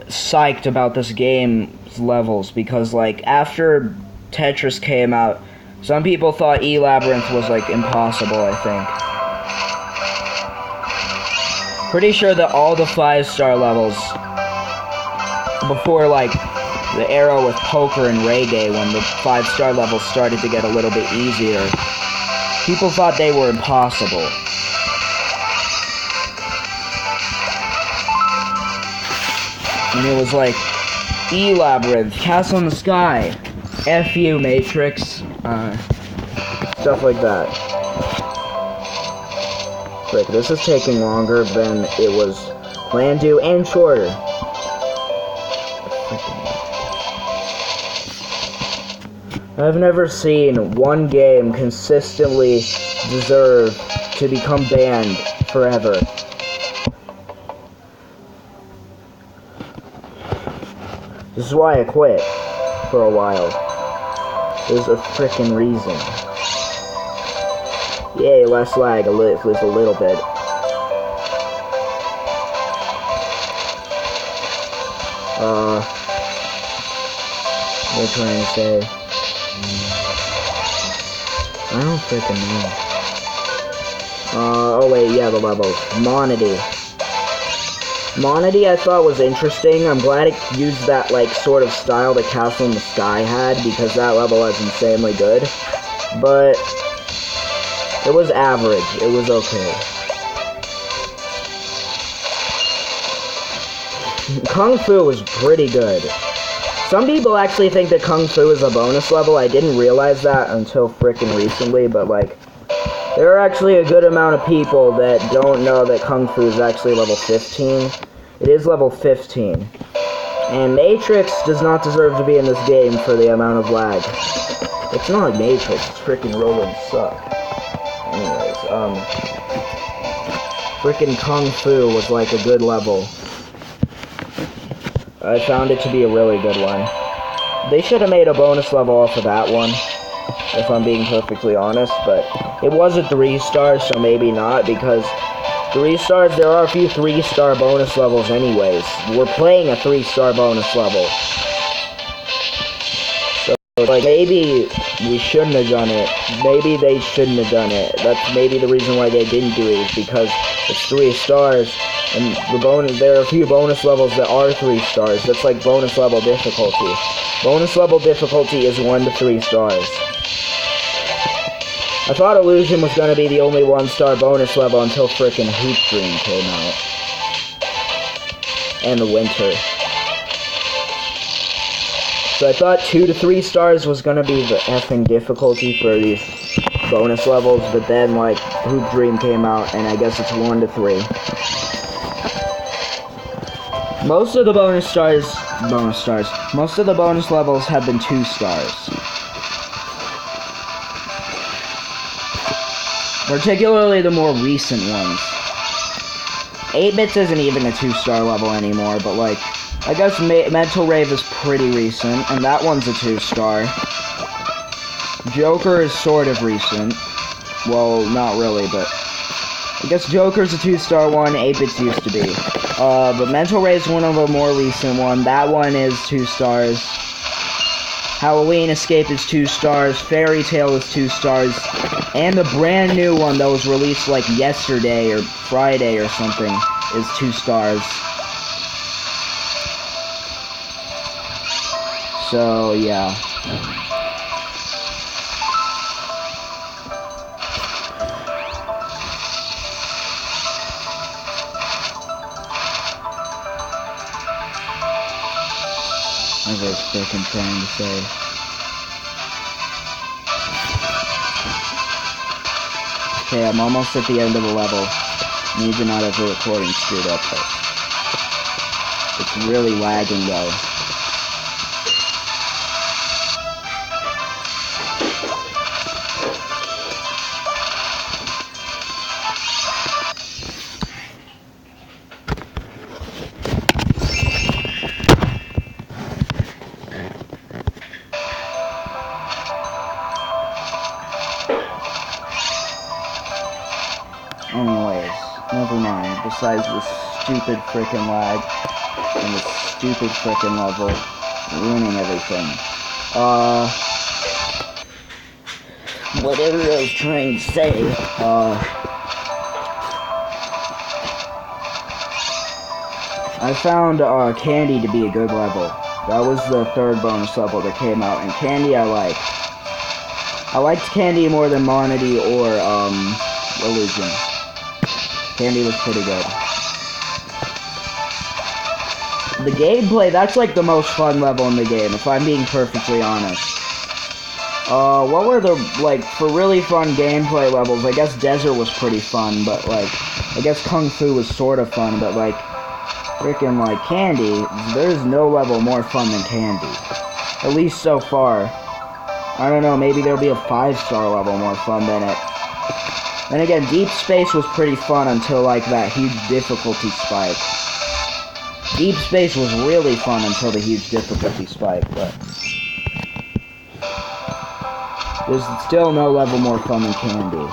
psyched about this game's levels, because, like, after Tetris came out, some people thought E-Labyrinth was, like, impossible, I think. Pretty sure that all the 5-star levels, before, like, the era with Poker and Reggae, when the 5-star levels started to get a little bit easier, people thought they were impossible. And it was like, E-Labyrinth, Castle in the Sky, FU Matrix, stuff like that. Frick, this is taking longer than it was planned to, and shorter. I've never seen one game consistently deserve to become banned forever. This is why I quit for a while. There's a frickin' reason. Yay, less lag, at least a little bit. What am I trying to say? I don't frickin' know. Oh wait, yeah, the levels. Monody. Monody I thought was interesting. I'm glad it used that, like, sort of style that Castle in the Sky had, because that level was insanely good. But it was average. It was okay. Kung Fu was pretty good. Some people actually think that Kung Fu is a bonus level. I didn't realize that until frickin' recently, but, like, there are actually a good amount of people that don't know that Kung Fu is actually level 15. It is level 15. And Matrix does not deserve to be in this game for the amount of lag. It's not like Matrix, it's frickin' rolling suck. Anyways, frickin' Kung Fu was like a good level. I found it to be a really good one. They should have made a bonus level off of that one, if I'm being perfectly honest, but it was a 3-star, so maybe not, because 3 stars, there are a few 3-star bonus levels anyways. We're playing a 3-star bonus level. So, like, maybe we shouldn't have done it. Maybe they shouldn't have done it. That's maybe the reason why they didn't do it, is because it's 3 stars, and there are a few bonus levels that are 3 stars. That's like bonus level difficulty. Bonus level difficulty is 1 to 3 stars. I thought Illusion was gonna be the only 1-star bonus level until frickin' Hoop Dream came out. And the Winter. So I thought 2 to 3 stars was gonna be the effing difficulty for these bonus levels, but then, like, Hoop Dream came out, and I guess it's 1 to 3. Most of the most of the bonus levels have been 2 stars. Particularly the more recent ones. 8-Bits isn't even a 2-star level anymore, but, like, I guess Mental Rave is pretty recent, and that one's a 2-star. Joker is sort of recent. Well, not really, but I guess Joker's a 2-star one, 8-Bits used to be. But Mental Ray is one of a more recent one. That one is 2 stars. Halloween Escape is 2 stars. Fairy Tale is 2 stars. And the brand new one that was released like yesterday or Friday or something is 2 stars. So, yeah. As I was freaking trying to say. Okay, I'm almost at the end of the level. Need to not have the recording screwed up, but it's really lagging though. Anyways, never mind. Besides this stupid frickin' lag and this stupid frickin' level ruining everything. Whatever I was trying to say, I found Candy to be a good level. That was the 3rd bonus level that came out, and Candy I liked. I liked Candy more than Monody or Illusion. Candy was pretty good. The gameplay, that's like the most fun level in the game, if I'm being perfectly honest. What were the, like, for really fun gameplay levels, I guess Desert was pretty fun, but, like, I guess Kung Fu was sort of fun, but, like, freaking, like, Candy, there's no level more fun than Candy. At least so far. I don't know, maybe there'll be a 5-star level more fun than it. Then again, Deep Space was pretty fun until, like, that huge difficulty spike. Deep Space was really fun until the huge difficulty spike, but there's still no level more fun than Candy.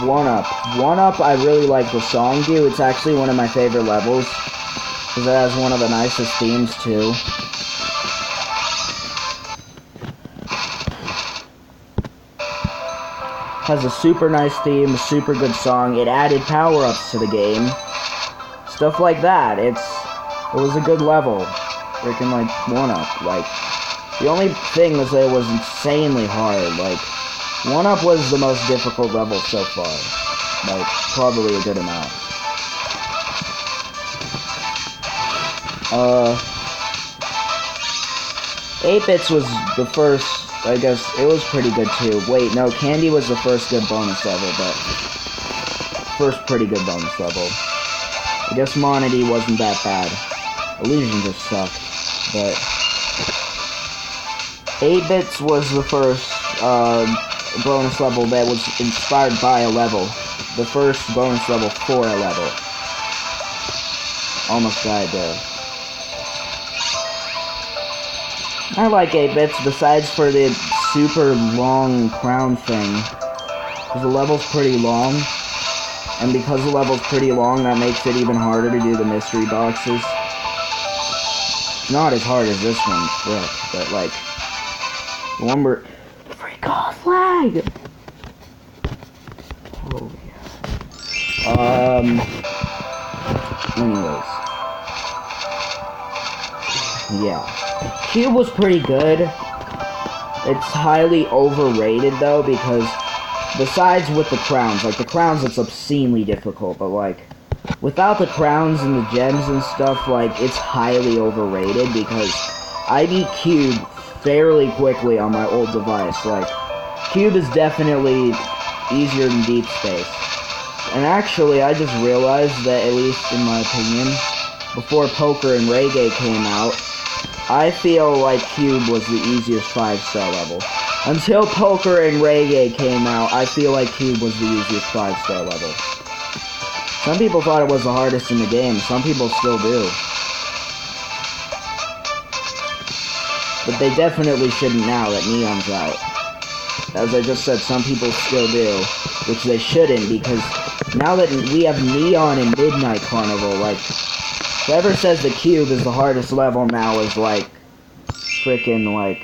One Up. One Up, I really like the song view. It's actually one of my favorite levels, because it has one of the nicest themes, too. Has a super nice theme, a super good song. It added power-ups to the game. Stuff like that. It was a good level. Freaking, like, 1-Up. Like, the only thing was that it was insanely hard. Like, 1-Up was the most difficult level so far. Like, probably a good amount. 8-Bits was the first, I guess, it was pretty good too. Wait, no, Candy was the first good bonus level, but first pretty good bonus level. I guess Monody wasn't that bad. Illusion just sucked, but 8-Bits was the first bonus level that was inspired by a level. The first bonus level for a level. Almost died there. I like 8-Bits besides for the super long crown thing. Because the level's pretty long. And because the level's pretty long, that makes it even harder to do the mystery boxes. Not as hard as this one, frick. But like, the one where... Freak off lag! Oh, yeah. Anyways. Yeah. Cube was pretty good. It's highly overrated though, because besides with the crowns, like the crowns it's obscenely difficult, but like without the crowns and the gems and stuff, like it's highly overrated because I beat Cube fairly quickly on my old device. Like Cube is definitely easier than Deep Space. And actually I just realized that, at least in my opinion, before Poker and Reggae came out, I feel like Cube was the easiest 5-star level. Until Poker and Reggae came out, I feel like Cube was the easiest 5-star level. Some people thought it was the hardest in the game. Some people still do. But they definitely shouldn't now that Neon's out. As I just said, some people still do, which they shouldn't, because now that we have Neon and Midnight Carnival, like, whoever says the Cube is the hardest level now is, like, freaking, like,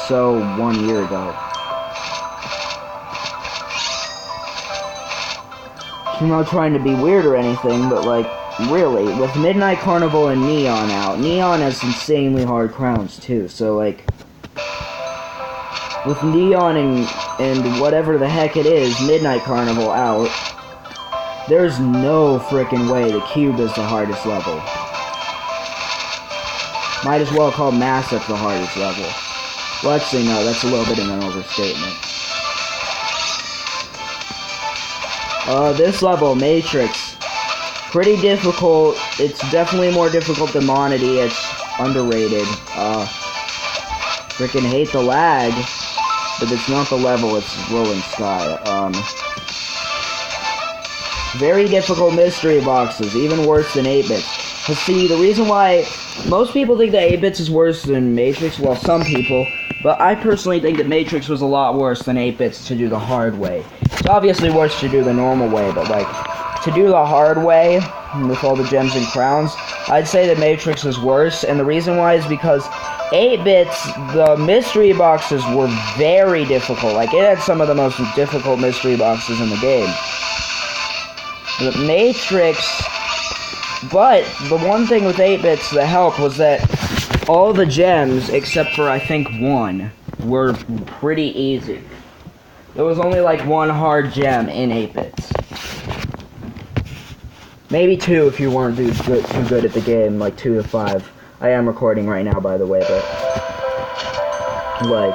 so 1 year ago. I'm not trying to be weird or anything, but, like, really, with Midnight Carnival and Neon out, Neon has insanely hard crowns, too, so, like, with Neon and whatever the heck it is, Midnight Carnival out, there's no frickin' way the Cube is the hardest level. Might as well call Massive the hardest level. Well, actually, no, that's a little bit of an overstatement. This level, Matrix, pretty difficult. It's definitely more difficult than Monody. It's underrated. Frickin' hate the lag, but it's not the level, it's Rolling Sky. Very difficult mystery boxes, even worse than 8-bits. But see, the reason why most people think that 8-bits is worse than Matrix, well, some people, but I personally think that Matrix was a lot worse than 8-bits to do the hard way. It's obviously worse to do the normal way, but, like, to do the hard way, with all the gems and crowns, I'd say that Matrix is worse, and the reason why is because 8-bits, the mystery boxes were very difficult. Like, it had some of the most difficult mystery boxes in the game. But Matrix, but the one thing with 8-bits that helped was that all the gems, except for I think one, were pretty easy. There was only like one hard gem in 8-bits. Maybe 2 if you weren't too good at the game, like 2 to 5. I am recording right now, by the way, but like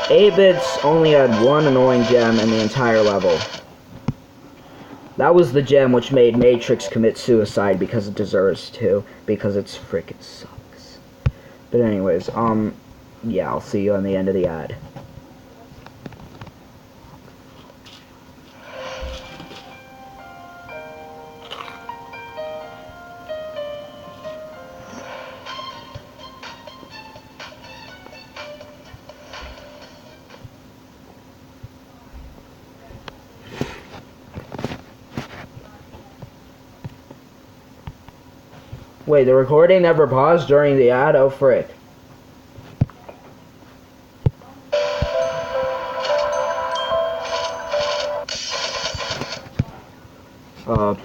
8-bits only had one annoying gem in the entire level. That was the gem which made Matrix commit suicide because it deserves to, because it's frickin' sucks. But anyways, yeah, I'll see you on the end of the ad. Wait, the recording never paused during the ad? Oh, frick. I'm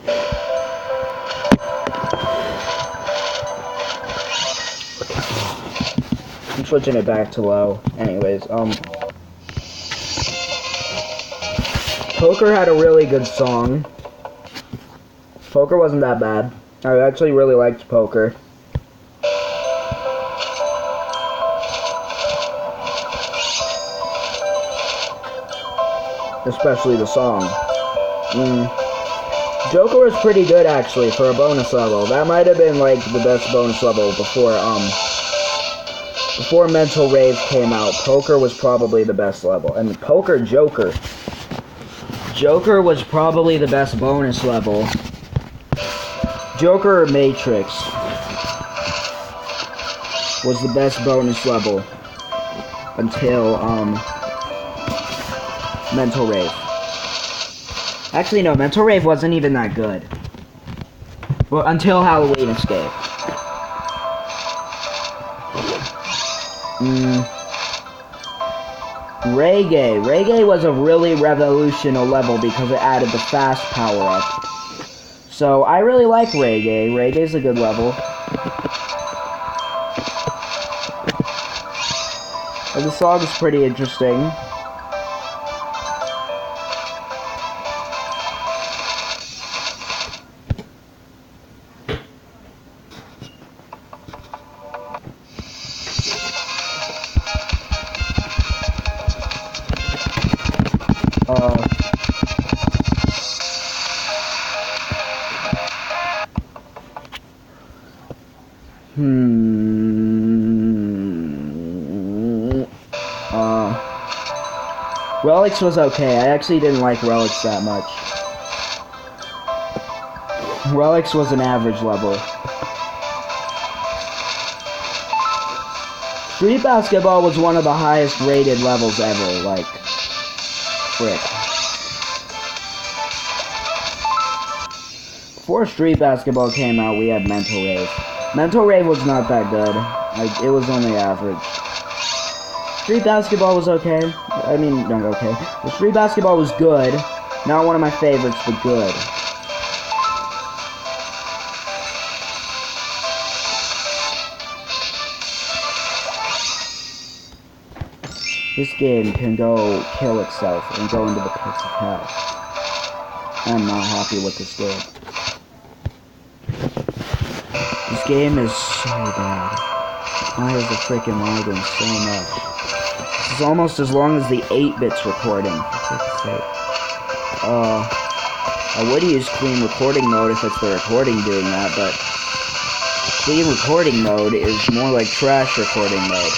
switching it back to low. Anyways, Poker had a really good song. Poker wasn't that bad. I actually really liked Poker. Especially the song. Joker was pretty good actually for a bonus level. That might have been like the best bonus level before Mental Rave came out. Poker was probably the best level. And Joker was probably the best bonus level. Joker or Matrix was the best bonus level until Mental Rave. Actually, no, Mental Rave wasn't even that good. Well, until Halloween Escape. Reggae was a really revolutionary level because it added the fast power-up. So, I really like Reggae. Reggae's a good level. And the song is pretty interesting. Relics was okay. I actually didn't like Relics that much. Relics was an average level. Street Basketball was one of the highest rated levels ever, like, frick. Before Street Basketball came out, we had Mental Rave. Mental Rave was not that good. Like, it was only average. Street Basketball was okay. I mean, not okay. The Street Basketball was good. Not one of my favorites, but good. This game can go kill itself and go into the pits of hell. I'm not happy with this game. This game is so bad. Why is the freaking lagging so much? This is almost as long as the 8-bits recording. For fuck's sake. I would use clean recording mode if it's the recording doing that, but clean recording mode is more like trash recording mode.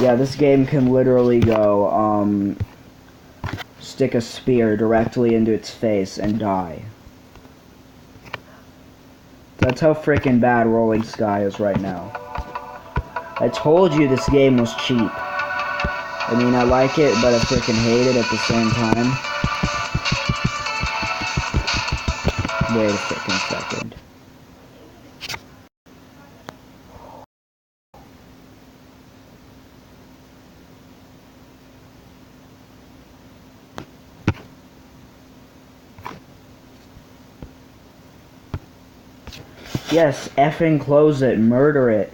Yeah, this game can literally go, stick a spear directly into its face and die. That's how freaking bad Rolling Sky is right now. I told you this game was cheap. I mean, I like it, but I freaking hate it at the same time. Wait a freaking second. Yes, effing close it, murder it,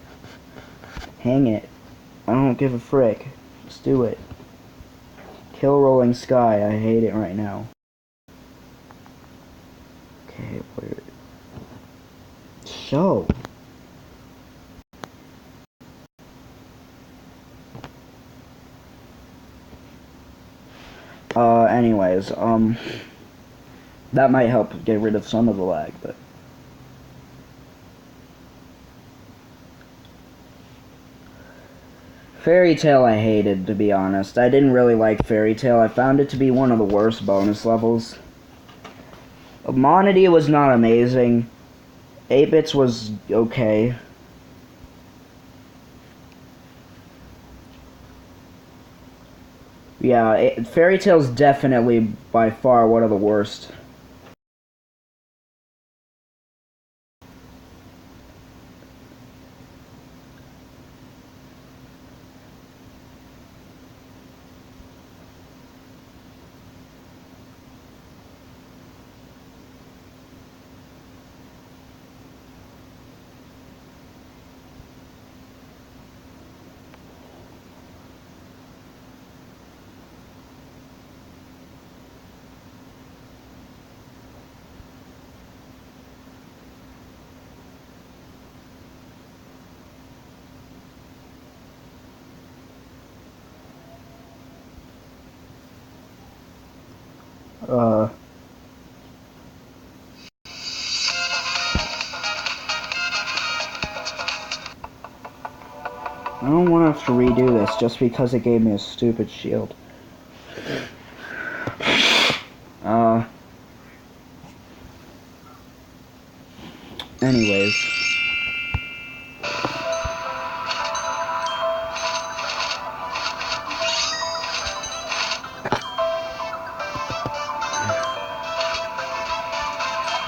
hang it. I don't give a frick. Just do it. Kill Rolling Sky. I hate it right now. Okay, where? So. Anyways, that might help get rid of some of the lag, but. Fairy Tail I hated, to be honest. I didn't really like Fairy Tail. I found it to be one of the worst bonus levels. Monody was not amazing. 8-bits was okay. Yeah, Fairy Tail's definitely by far one of the worst. I don't want to have to redo this just because it gave me a stupid shield. Anyways.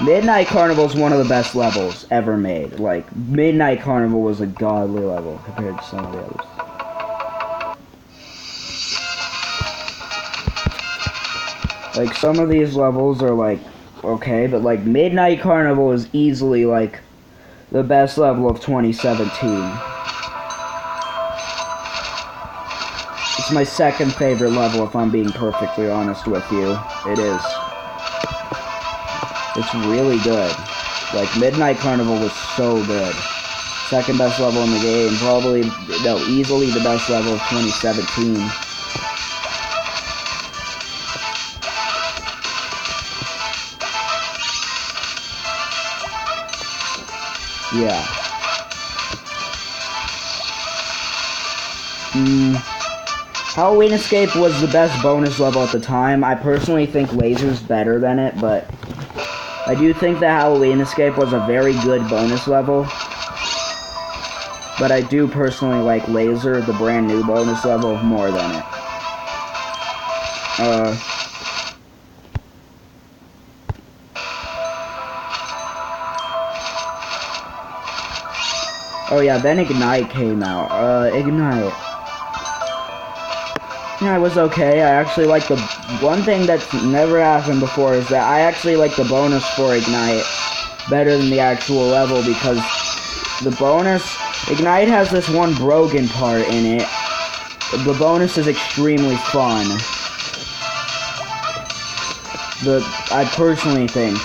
Midnight Carnival is one of the best levels ever made. Like, Midnight Carnival was a godly level compared to some of the others. Like, some of these levels are, like, okay, but, like, Midnight Carnival is easily, like, the best level of 2017. It's my second favorite level, if I'm being perfectly honest with you. It is. It's really good. Like, Midnight Carnival was so good. Second best level in the game. Probably, no, easily the best level of 2017. Yeah. Halloween Escape was the best bonus level at the time. I personally think Laser's better than it, but I do think that Halloween Escape was a very good bonus level. But I do personally like Laser, the brand new bonus level, more than it. Oh yeah, then Ignite came out. Ignite. Yeah, it was okay. I actually like the... One thing that's never happened before is that I actually like the bonus for Ignite better than the actual level, because the bonus... Ignite has this one broken part in it. The bonus is extremely fun. I personally think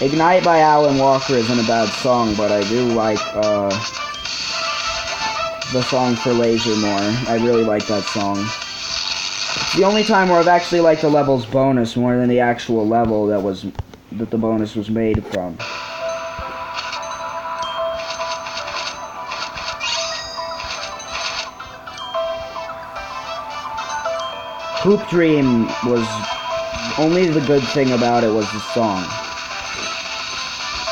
Ignite by Alan Walker isn't a bad song, but I do like the song for Laser more. I really like that song. It's the only time where I've actually liked the level's bonus more than the actual level that the bonus was made from. Hoop Dream was... Only the good thing about it was the song.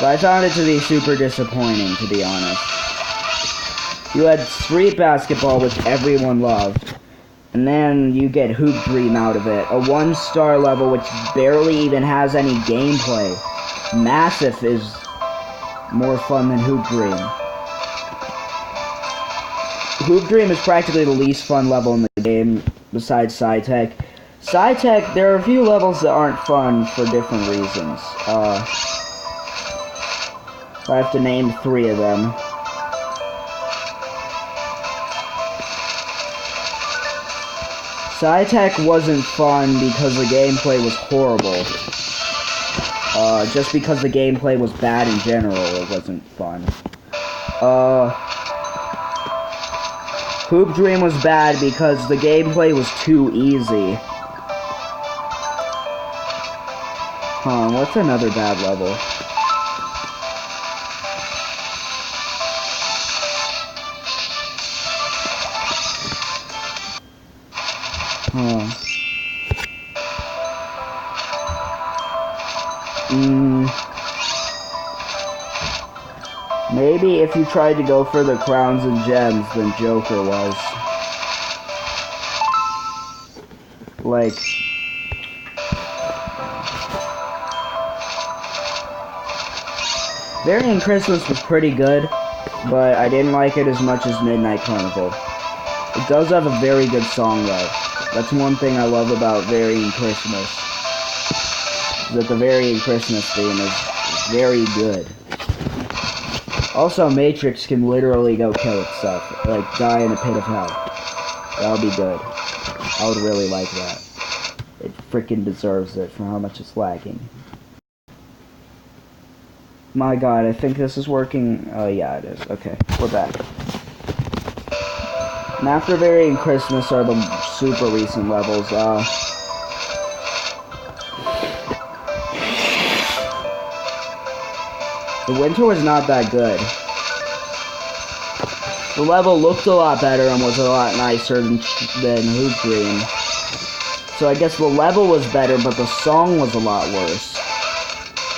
But I found it to be super disappointing, to be honest. You had Street Basketball, which everyone loved. And then you get Hoop Dream out of it. A 1-star level which barely even has any gameplay. Massive is more fun than Hoop Dream. Hoop Dream is practically the least fun level in the game, besides Sci-Tech. Sci-Tech, there are a few levels that aren't fun for different reasons. I have to name 3 of them. Sci-Tech wasn't fun because the gameplay was horrible. Just because the gameplay was bad in general, it wasn't fun. Hoop Dream was bad because the gameplay was too easy. What's another bad level? Maybe if you tried to go for the crowns and gems than Joker was. Like... Varying Christmas was pretty good, but I didn't like it as much as Midnight Carnival. It does have a very good song though. That's one thing I love about Varying Christmas. That the Varying Christmas theme is very good. Also, Matrix can literally go kill itself, like die in a pit of hell. That would be good. I would really like that. It freaking deserves it for how much it's lagging. My god, I think this is working. Oh yeah, it is. Okay, we're back. And after Varying Christmas are the super recent levels. The winter was not that good. The level looked a lot better and was a lot nicer than Hoop Dream. So I guess the level was better, but the song was a lot worse.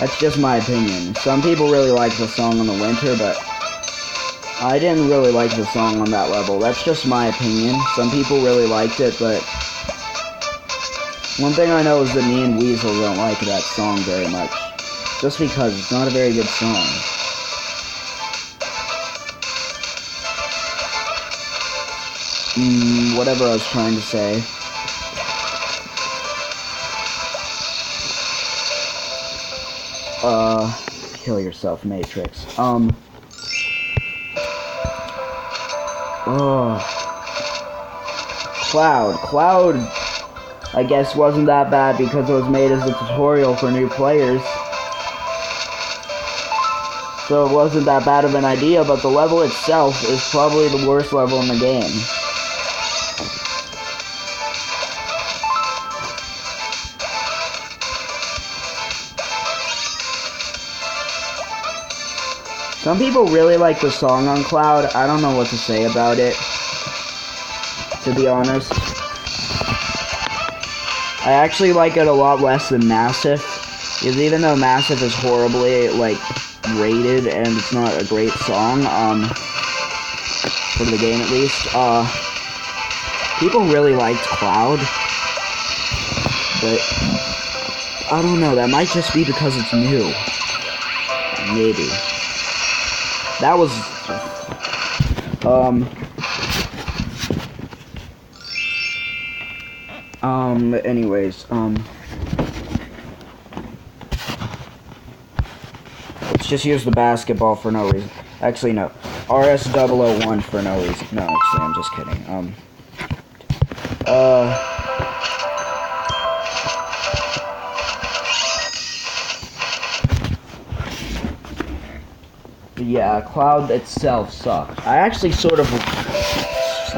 That's just my opinion. Some people really like the song on the winter, but I didn't really like the song on that level. That's just my opinion. Some people really liked it, but one thing I know is that me and Weasel don't like that song very much. Just because it's not a very good song. Whatever I was trying to say. Kill yourself, Matrix. Cloud, I guess, wasn't that bad because it was made as a tutorial for new players. So it wasn't that bad of an idea, but the level itself is probably the worst level in the game. Some people really like the song on Cloud. I don't know what to say about it, to be honest. I actually like it a lot less than Massive, because even though Massive is horribly, like, rated, and it's not a great song, for the game at least, people really liked Cloud, but, I don't know, that might just be because it's new, maybe. That was, anyways, let's just use the basketball for no reason. Actually, no. RS001 for no reason. No, actually, I'm just kidding. Yeah, Cloud itself sucks. I actually sort of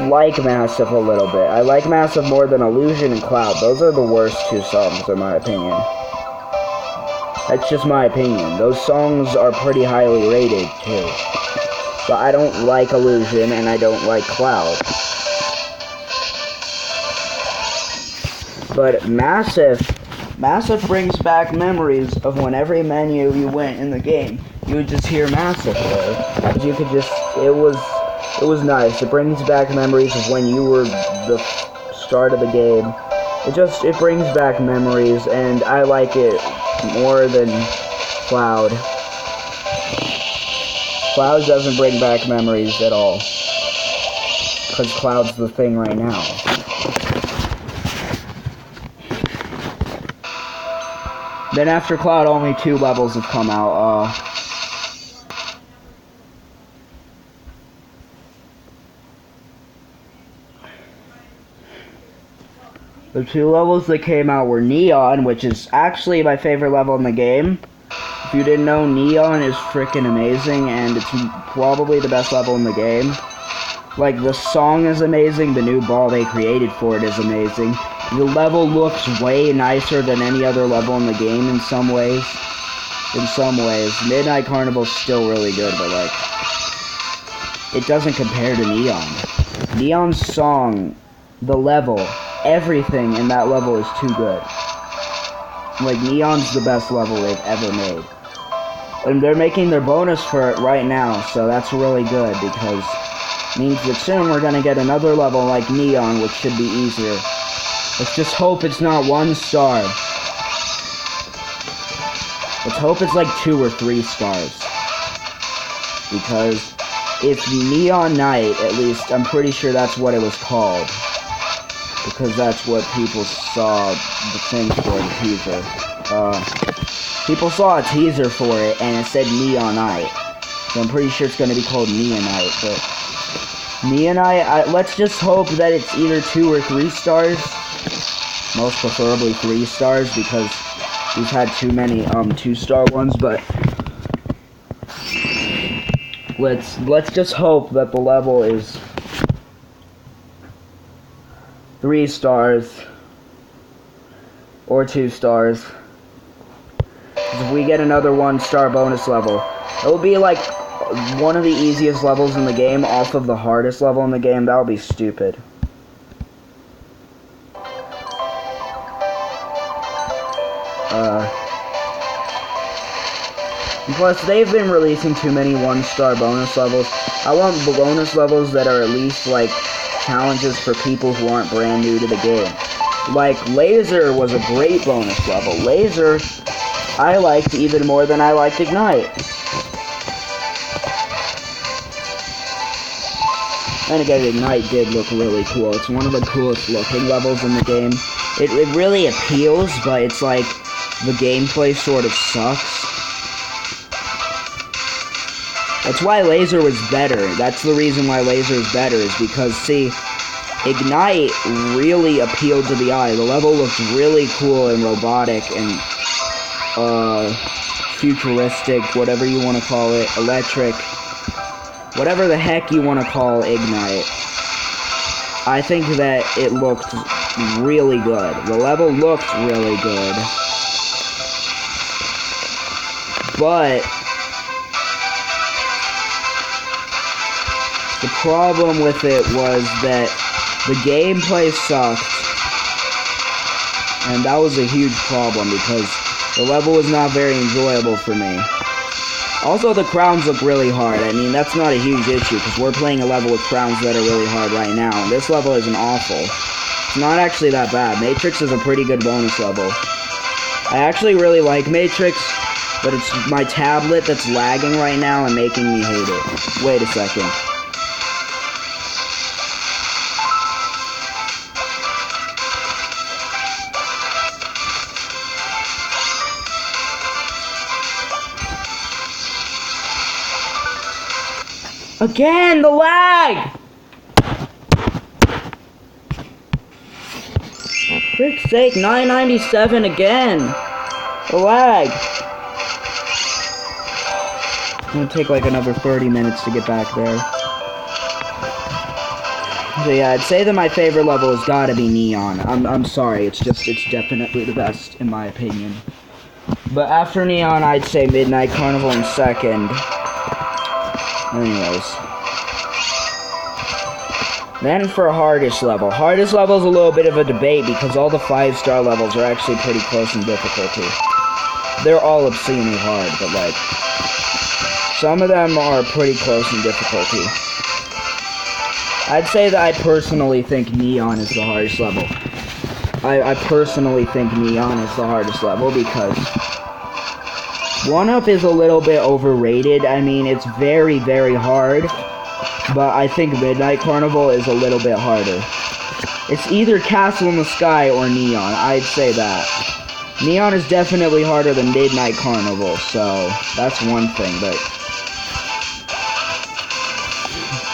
like Massive a little bit. I like Massive more than Illusion and Cloud. Those are the worst two songs, in my opinion. That's just my opinion. Those songs are pretty highly rated, too. But I don't like Illusion, and I don't like Cloud. But Massive brings back memories of when every menu you went in the game, you would just hear Massive there. You could just, it was nice. It brings back memories of when you were the start of the game. It brings back memories, and I like it more than Cloud. Cloud doesn't bring back memories at all, because Cloud's the thing right now. Then after Cloud, only 2 levels have come out. The 2 levels that came out were Neon, which is actually my favorite level in the game. If you didn't know, Neon is freaking amazing, and it's probably the best level in the game. Like, the song is amazing, the new ball they created for it is amazing. The level looks way nicer than any other level in the game in some ways. Midnight Carnival's still really good, but, like, it doesn't compare to Neon. Neon's song, the level, everything in that level is too good. Like, Neon's the best level they've ever made. And they're making their bonus for it right now, so that's really good, because it means that soon we're gonna get another level like Neon, which should be easier. Let's just hope it's not 1 star. Let's hope it's like 2 or 3 stars. Because it's Neon Night, at least, I'm pretty sure that's what it was called. Because that's what people saw the thing for, the teaser. People saw a teaser for it, and it said Neon Night. So I'm pretty sure it's going to be called Neonite, but Neonite, let's just hope that it's either 2 or 3 stars. Most preferably 3 stars, because we've had too many 2-star ones, but let's just hope that the level is 3 stars or 2 stars. If we get another 1-star bonus level, it will be like one of the easiest levels in the game off of the hardest level in the game. That would be stupid. Plus, they've been releasing too many 1-star bonus levels. I want bonus levels that are at least, like, challenges for people who aren't brand new to the game. Like, Laser was a great bonus level. Laser, I liked even more than I liked Ignite. And again, Ignite did look really cool. It's one of the coolest looking levels in the game. It really appeals, but it's like, the gameplay sort of sucks. That's why Laser was better. That's the reason why Laser is better, is because, see, Ignite really appealed to the eye. The level looked really cool and robotic and, futuristic, whatever you want to call it, electric, whatever the heck you want to call Ignite. I think that it looked really good. The level looked really good. But the problem with it was that the gameplay sucked. And that was a huge problem because the level was not very enjoyable for me. Also, the crowns look really hard. I mean, that's not a huge issue because we're playing a level with crowns that are really hard right now. And this level isn't awful. It's not actually that bad. Matrix is a pretty good bonus level. I actually really like Matrix, but it's my tablet that's lagging right now and making me hate it. Wait a second. Again, the lag! Frick's sake, 997 again! The lag! It's gonna take like another 30 minutes to get back there. So yeah, I'd say that my favorite level has gotta be Neon. I'm sorry, it's definitely the best in my opinion. But after Neon, I'd say Midnight Carnival in second. Anyways. Then for hardest level. Hardest level is a little bit of a debate because all the 5-star levels are actually pretty close in difficulty. They're all obscenely hard, but like, some of them are pretty close in difficulty. I'd say that I personally think Neon is the hardest level. I personally think Neon is the hardest level because 1-Up is a little bit overrated. I mean, it's very, very hard, but I think Midnight Carnival is a little bit harder. It's either Castle in the Sky or Neon, I'd say that. Neon is definitely harder than Midnight Carnival, so that's one thing, but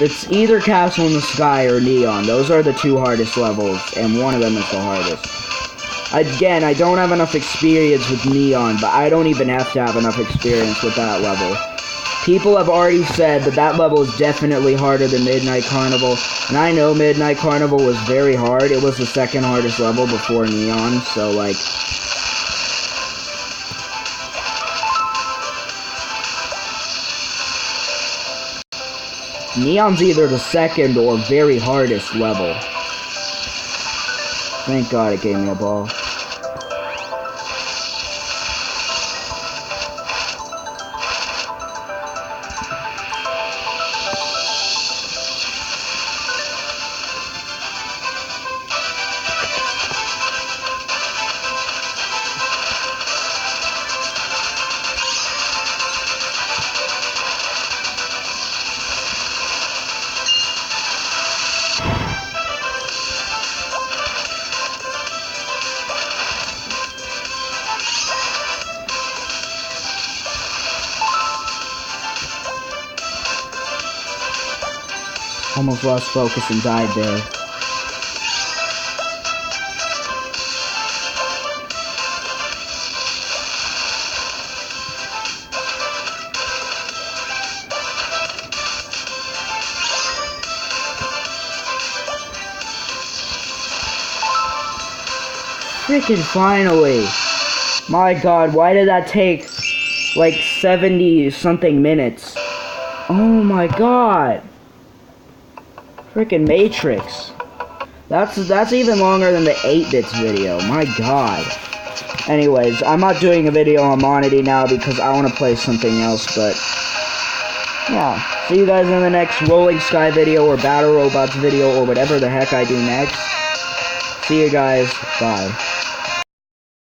it's either Castle in the Sky or Neon. Those are the two hardest levels, and one of them is the hardest. Again, I don't have enough experience with Neon, but I don't even have to have enough experience with that level. People have already said that that level is definitely harder than Midnight Carnival, and I know Midnight Carnival was very hard. It was the second hardest level before Neon, so like, Neon's either the second or very hardest level. Thank God it gave me a ball. Almost lost focus and died there. Freaking finally! My God, why did that take like 70 something minutes? Oh my God! Frickin' Matrix. That's even longer than the 8-bits video. My God. Anyways, I'm not doing a video on Monity now because I want to play something else, but yeah. See you guys in the next Rolling Sky video or Battle Robots video or whatever the heck I do next. See you guys. Bye.